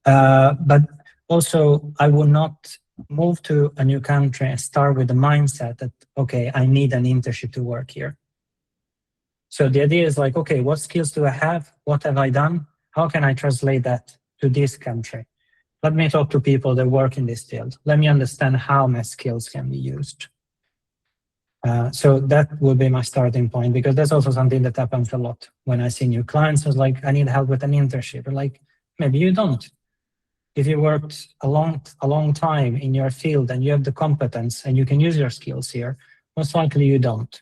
But also, I would not move to a new country and start with the mindset that, okay, I need an internship to work here. So the idea is like, okay, what skills do I have? What have I done? How can I translate that to this country? Let me talk to people that work in this field. Let me understand how my skills can be used. So that would be my starting point, because that's also something that happens a lot when I see new clients. It's like, I need help with an internship. Or like, maybe you don't. If you worked a long time in your field and you have the competence and you can use your skills here, most likely you don't.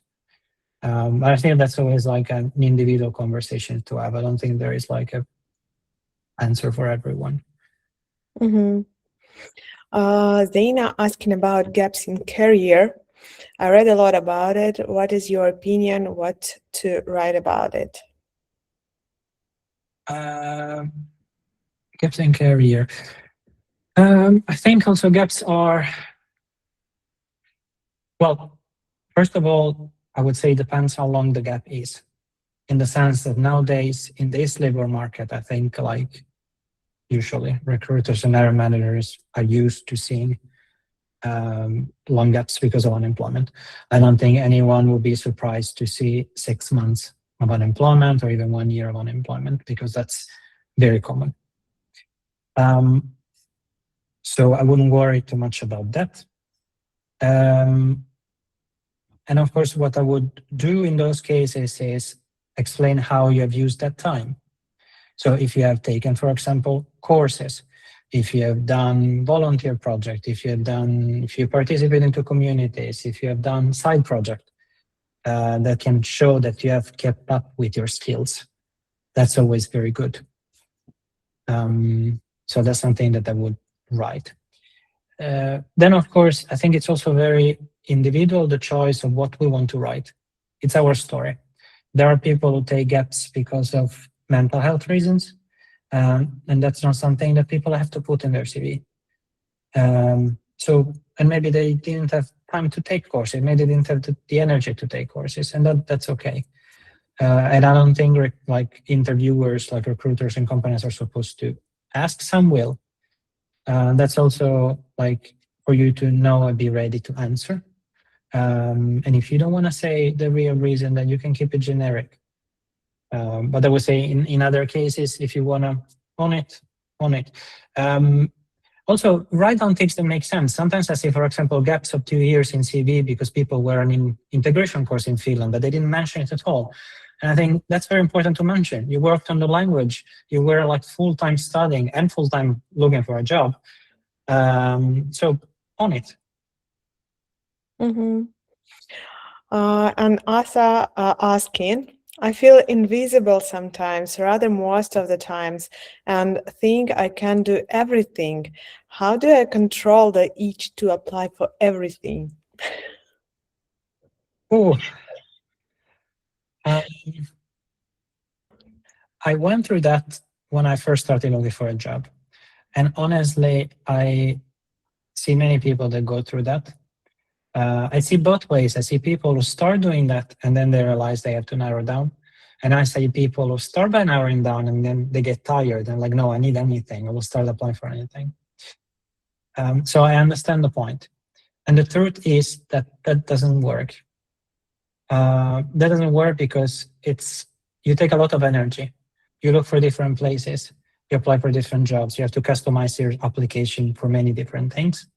But I think that's always like an individual conversation to have. I don't think there is like a answer for everyone. Mm-hmm. Zaina asking about gaps in career. I read a lot about it. What is your opinion? What to write about it? Gaps in career. I think also gaps are, well, first of all, I would say it depends how long the gap is, in the sense that nowadays in this labor market, I think like usually recruiters and hiring managers are used to seeing long gaps because of unemployment. I don't think anyone will be surprised to see 6 months of unemployment or even 1 year of unemployment, because that's very common. So I wouldn't worry too much about that. And of course, what I would do in those cases is explain how you have used that time. So if you have taken, for example, courses, if you have done volunteer project, if you participate into communities, if you have done side project, that can show that you have kept up with your skills. That's always very good. So that's something that I would write. Then, of course, I think it's also very individual, the choice of what we want to write. It's our story. There are people who take gaps because of mental health reasons, and that's not something that people have to put in their CV. And maybe they didn't have time to take courses, maybe they didn't have the energy to take courses, and that's okay. And I don't think like interviewers, like recruiters and companies are supposed to ask. Some will. That's also like for you to know and be ready to answer. And if you don't want to say the real reason, then you can keep it generic. But I would say in other cases, if you want to own it. Also, write down things that make sense. Sometimes I see, for example, gaps of 2 years in CV because people were an integration course in Finland, but they didn't mention it at all. And I think that's very important to mention. You worked on the language. You were like full-time studying and full-time looking for a job. So own it. Mm-hmm. And Asa asking, I feel invisible sometimes, rather most of the times, and think I can do everything. How do I control the itch to apply for everything? Oh, I went through that when I first started looking for a job. And honestly, I see many people that go through that. I see both ways. I see people who start doing that and then they realize they have to narrow down. And I see people who start by narrowing down and then they get tired and like, no, I need anything. I will start applying for anything. So I understand the point. And the truth is that that doesn't work. That doesn't work because you take a lot of energy. You look for different places. You apply for different jobs. You have to customize your application for many different things.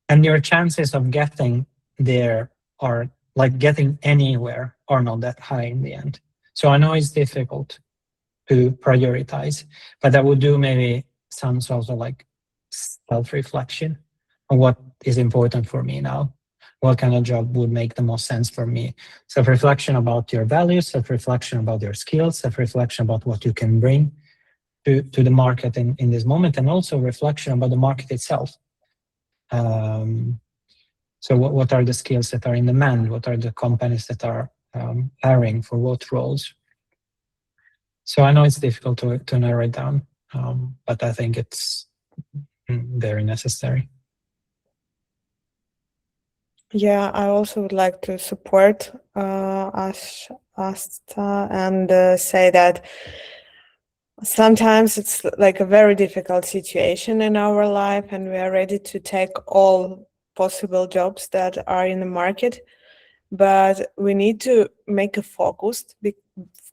And your chances of getting there are like getting anywhere are not that high in the end. So I know it's difficult to prioritize, but I would do maybe some sort of like self-reflection on what is important for me now. What kind of job would make the most sense for me? Self-reflection about your values, self-reflection about your skills, self-reflection about what you can bring to the market in this moment, and also reflection about the market itself. So what are the skills that are in demand? What are the companies that are hiring for what roles? So I know it's difficult to narrow it down, but I think it's very necessary. Yeah, I also would like to support Asta and say that sometimes it's like a very difficult situation in our life, and we are ready to take all possible jobs that are in the market, but we need to make a focus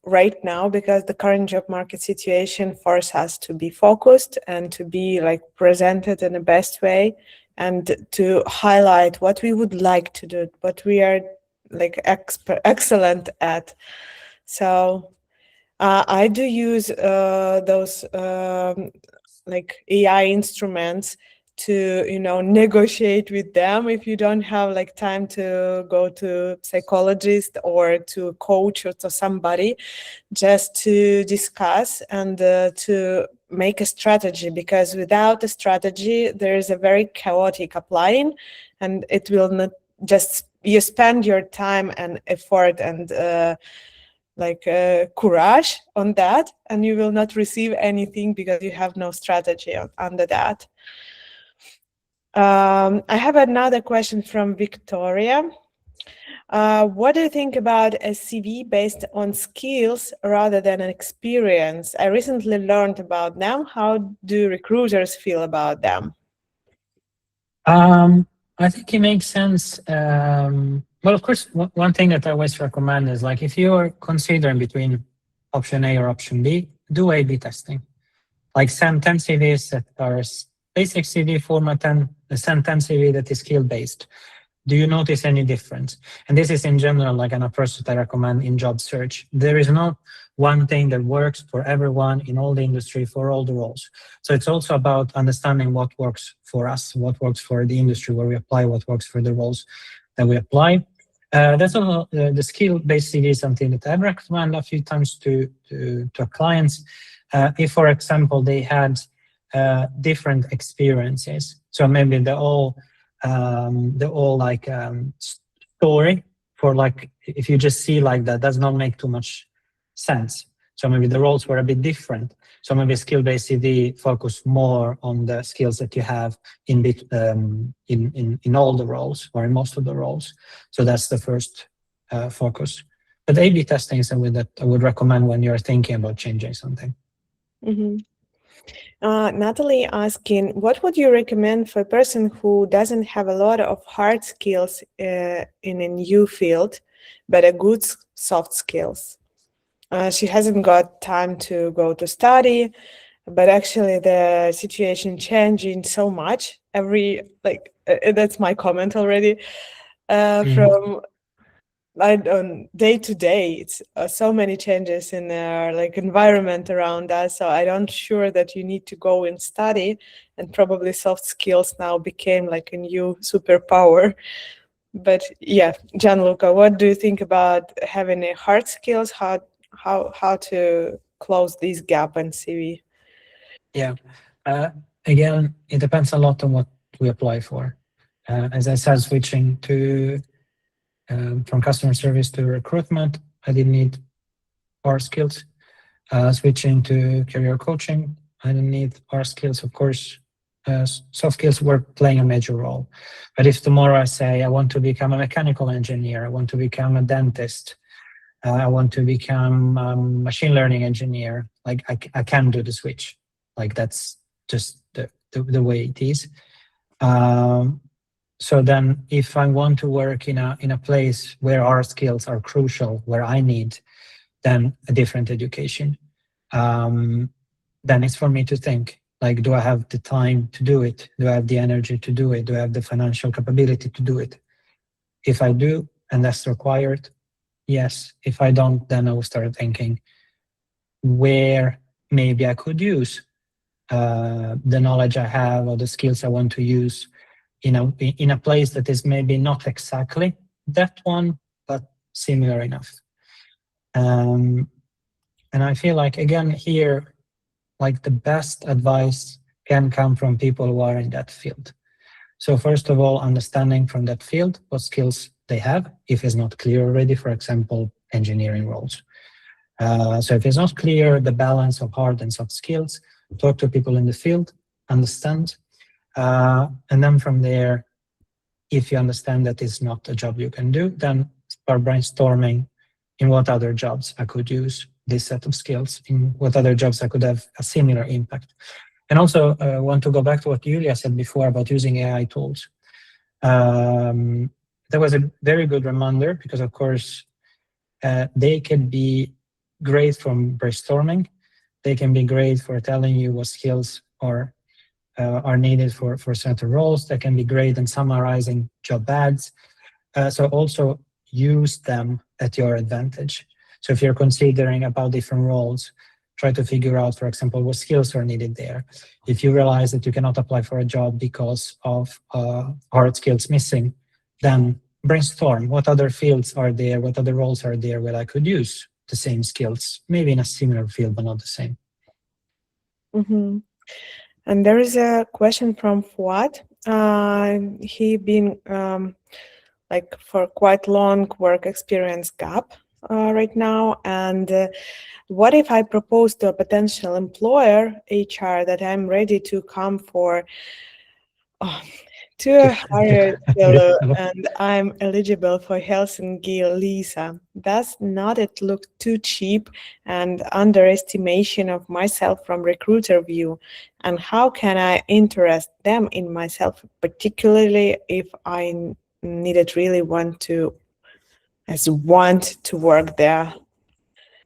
right now, because the current job market situation forces us to be focused and to be like presented in the best way, and to highlight what we would like to do, what we are like excellent at. So I do use those like AI instruments to, negotiate with them if you don't have like time to go to psychologist or to coach or to somebody, just to discuss and to make a strategy, because without a strategy there is a very chaotic applying, and it will not just, you spend your time and effort and courage on that, and you will not receive anything because you have no strategy under that. I have another question from Victoria. What do you think about a CV based on skills rather than an experience? I recently learned about them. How do recruiters feel about them? I think it makes sense. Well, of course, one thing that I always recommend is like if you are considering between option A or option B, do A/B testing. Like send 10 CVs that are basic CV format and send 10 CV that is skill based. Do you notice any difference? And this is in general like an approach that I recommend in job search. There is not one thing that works for everyone in all the industry for all the roles. So it's also about understanding what works for us, what works for the industry where we apply, what works for the roles that we apply. That's also the skill-based CV is something that I recommend a few times to clients. If, for example, they had different experiences, so maybe they're all like story for like, if you just see like that does not make too much sense. So maybe the roles were a bit different. So maybe skill-based CV focus more on the skills that you have in all the roles or in most of the roles. So that's the first focus. But A/B testing is something that I would recommend when you're thinking about changing something. Mm-hmm. Natalie asking, what would you recommend for a person who doesn't have a lot of hard skills in a new field, but a good soft skills? She hasn't got time to go to study, but actually the situation changing so much that's my comment already, from on day to day. It's so many changes in our environment around us, so I don't sure that you need to go and study, and probably soft skills now became like a new superpower. But yeah, Gianluca, what do you think about having a hard skills? How to close this gap in CV? Yeah. Again, it depends a lot on what we apply for. As I said, switching to from customer service to recruitment, I didn't need hard skills. Switching to career coaching, I didn't need hard skills. Of course, soft skills were playing a major role. But if tomorrow I say I want to become a mechanical engineer, I want to become a dentist, I want to become a machine learning engineer. Like I can do the switch. Like that's just the way it is. So then if I want to work in a place where our skills are crucial, where I need then a different education, then it's for me to think, like, do I have the time to do it? Do I have the energy to do it? Do I have the financial capability to do it? If I do, and that's required, yes. If I don't, then I will start thinking where maybe I could use the knowledge I have or the skills I want to use in a place that is maybe not exactly that one, but similar enough. And I feel like, again, here, like the best advice can come from people who are in that field. So first of all, understanding from that field what skills they have, if it's not clear already, for example, engineering roles. So if it's not clear the balance of hard and soft skills, talk to people in the field, understand. And then from there, if you understand that it's not a job you can do, then start brainstorming in what other jobs I could use this set of skills, in what other jobs I could have a similar impact. And also want to go back to what Julia said before about using AI tools. That was a very good reminder because, of course, they can be great from brainstorming. They can be great for telling you what skills are needed for certain roles. They can be great in summarizing job ads. So also use them at your advantage. So if you're considering about different roles, try to figure out, for example, what skills are needed there. If you realize that you cannot apply for a job because of hard skills missing, then brainstorm what other fields are there, what other roles are there where I could use the same skills, maybe in a similar field, but not the same. Mm-hmm. And there is a question from Fuad. He been like for quite long work experience gap right now. And what if I propose to a potential employer, HR, that I'm ready to come for to a higher fellow and I'm eligible for Helsinki Lisa? Does not it look too cheap and underestimation of myself from recruiter view? And how can I interest them in myself, particularly if I needed really want to work there?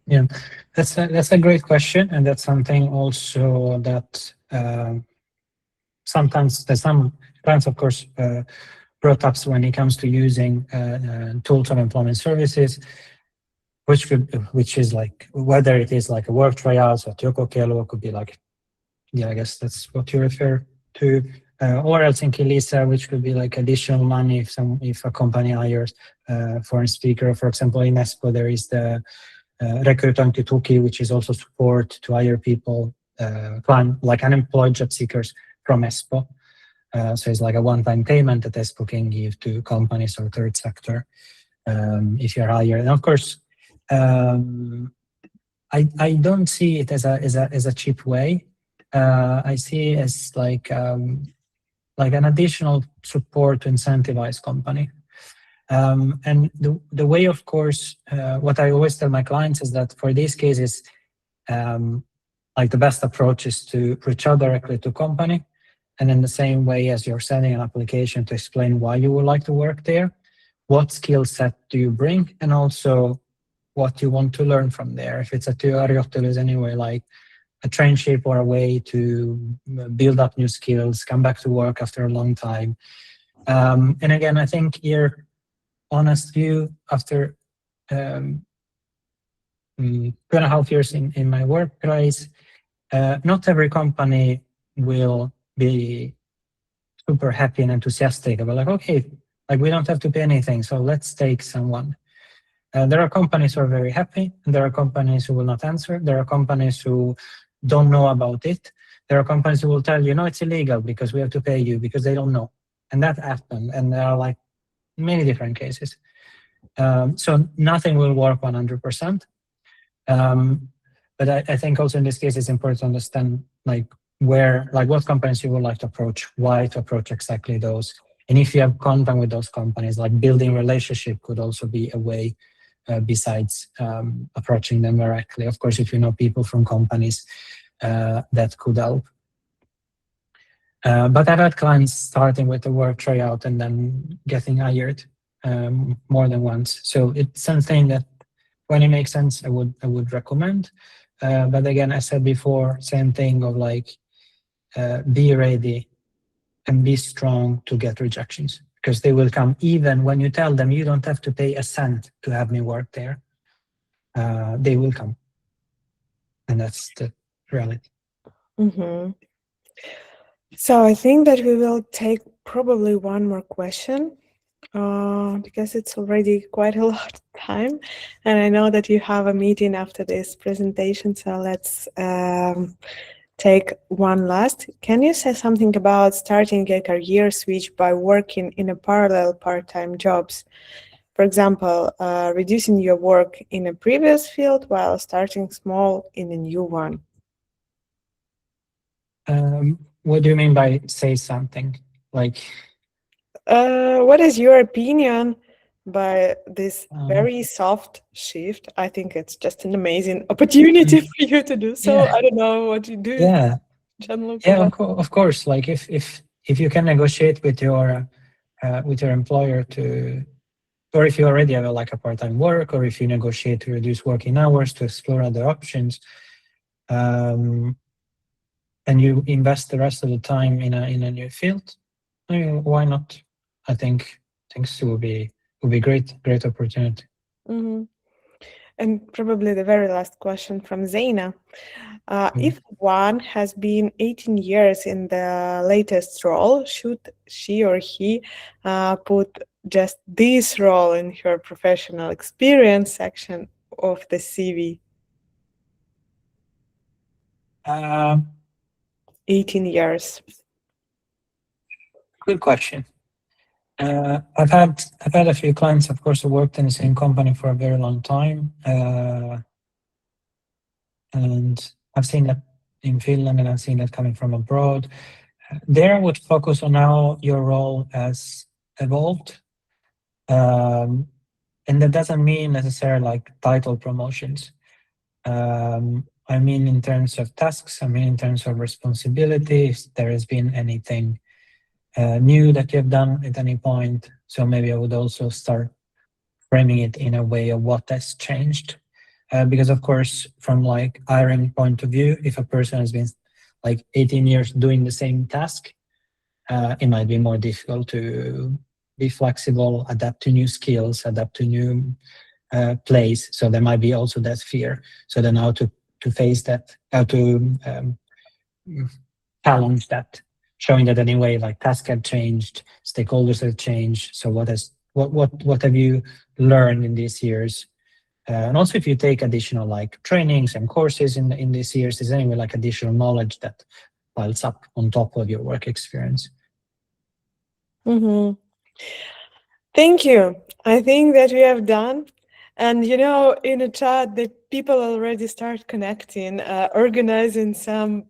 Yeah, that's a great question, and that's something also that sometimes there's some clients, of course, brought up when it comes to using tools of employment services, which is like whether it is like a work trials or työkokeilu, could be like, yeah, I guess that's what you refer to, or Helsinki Lisa, which could be like additional money if a company hires foreign speaker. For example, in Espoo there is the Recruitment, which is also support to hire people, like unemployed job seekers from Espoo. So it's like a one-time payment that Espoo can give to companies or third sector if you're hired. And of course, I don't see it as a cheap way. I see it as like an additional support to incentivize company. And the way, of course, what I always tell my clients is that for these cases, like the best approach is to reach out directly to company. And in the same way as you're sending an application to explain why you would like to work there, what skill set do you bring, and also what you want to learn from there. If it's a työharjoittelu is anyway like a trainship or a way to build up new skills, come back to work after a long time. And again, I think your honest view after 2.5 years in my workplace, not every company will be super happy and enthusiastic about like, okay, like we don't have to pay anything, so let's take someone. There are companies who are very happy, and there are companies who will not answer. There are companies who don't know about it. There are companies who will tell you, no, it's illegal because we have to pay you because they don't know. And that happened. And there are like many different cases. So nothing will work 100%. But I think also in this case, it's important to understand like what companies you would like to approach, why to approach exactly those. And if you have contact with those companies, like building relationship could also be a way besides approaching them directly. Of course, if you know people from companies, that could help. But I've had clients starting with the work tryout and then getting hired more than once. So it's something that, when it makes sense, I would recommend. But again, I said before, same thing of like, be ready and be strong to get rejections, because they will come even when you tell them you don't have to pay a cent to have me work there. They will come, and that's the reality. Mm-hmm. So I think that we will take probably one more question, because it's already quite a lot of time, and I know that you have a meeting after this presentation. So let's take one last. Can you say something about starting a career switch by working in a parallel part-time jobs? For example, reducing your work in a previous field while starting small in a new one. What do you mean by say something? Like, What is your opinion by this very soft shift? I think it's just an amazing opportunity for you to do so. yeah, I don't know what you do, yeah, Gianluca, yeah. but Of course. Like, if you can negotiate with your employer to, or if you already have like a part-time work, or if you negotiate to reduce working hours to explore other options, and you invest the rest of the time in a new field, I mean, why not? I think things will be great opportunity. Mhm. And probably the very last question from Zaina. If one has been 18 years in the latest role, should she or he put just this role in her professional experience section of the CV? Um, 18 years. Good question. I've had a few clients, of course, who worked in the same company for a very long time, and I've seen that in Finland, and I've seen that coming from abroad. There, I would focus on how your role has evolved, and that doesn't mean necessarily like title promotions. I mean, in terms of tasks, I mean, in terms of responsibilities, there has been anything new that you've done at any point. So maybe I would also start framing it in a way of what has changed. Because of course, from like hiring point of view, if a person has been like 18 years doing the same task, it might be more difficult to be flexible, adapt to new skills, adapt to new place. So there might be also that fear. So then how to face that, how to challenge that, showing that anyway, like tasks have changed, stakeholders have changed. So what have you learned in these years? And also, if you take additional like trainings and courses in these years, there's anyway like additional knowledge that piles up on top of your work experience. Mm-hmm. Thank you. I think that we have done. And you know, in a chat, that people already start connecting, organizing some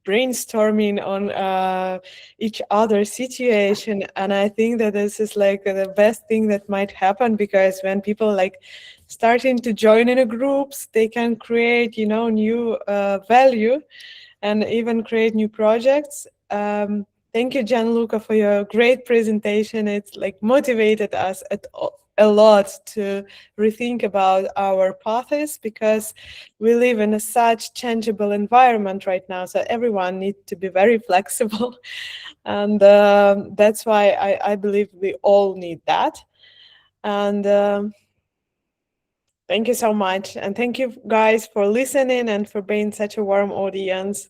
brainstorming on each other's situation. And I think that this is like the best thing that might happen, because when people like starting to join in a groups, they can create, you know, new value and even create new projects. Thank you, Gianluca, for your great presentation. It's like motivated us a lot to rethink about our paths, because we live in a such changeable environment right now. So everyone needs to be very flexible. And that's why I believe we all need that. And thank you so much. And thank you guys for listening and for being such a warm audience.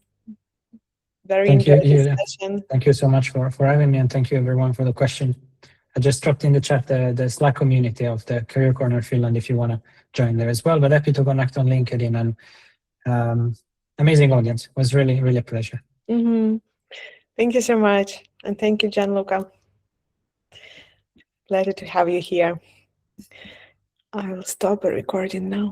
Very Thank you, enjoyed this Julia. session. Thank you so much for having me, and thank you everyone for the question. I just dropped in the chat the Slack community of the Career Corner Finland if you want to join there as well. But happy to connect on LinkedIn, and amazing audience. It was really, really a pleasure. Mm-hmm. Thank you so much. And thank you, Gianluca. Pleasure to have you here. I will stop the recording now.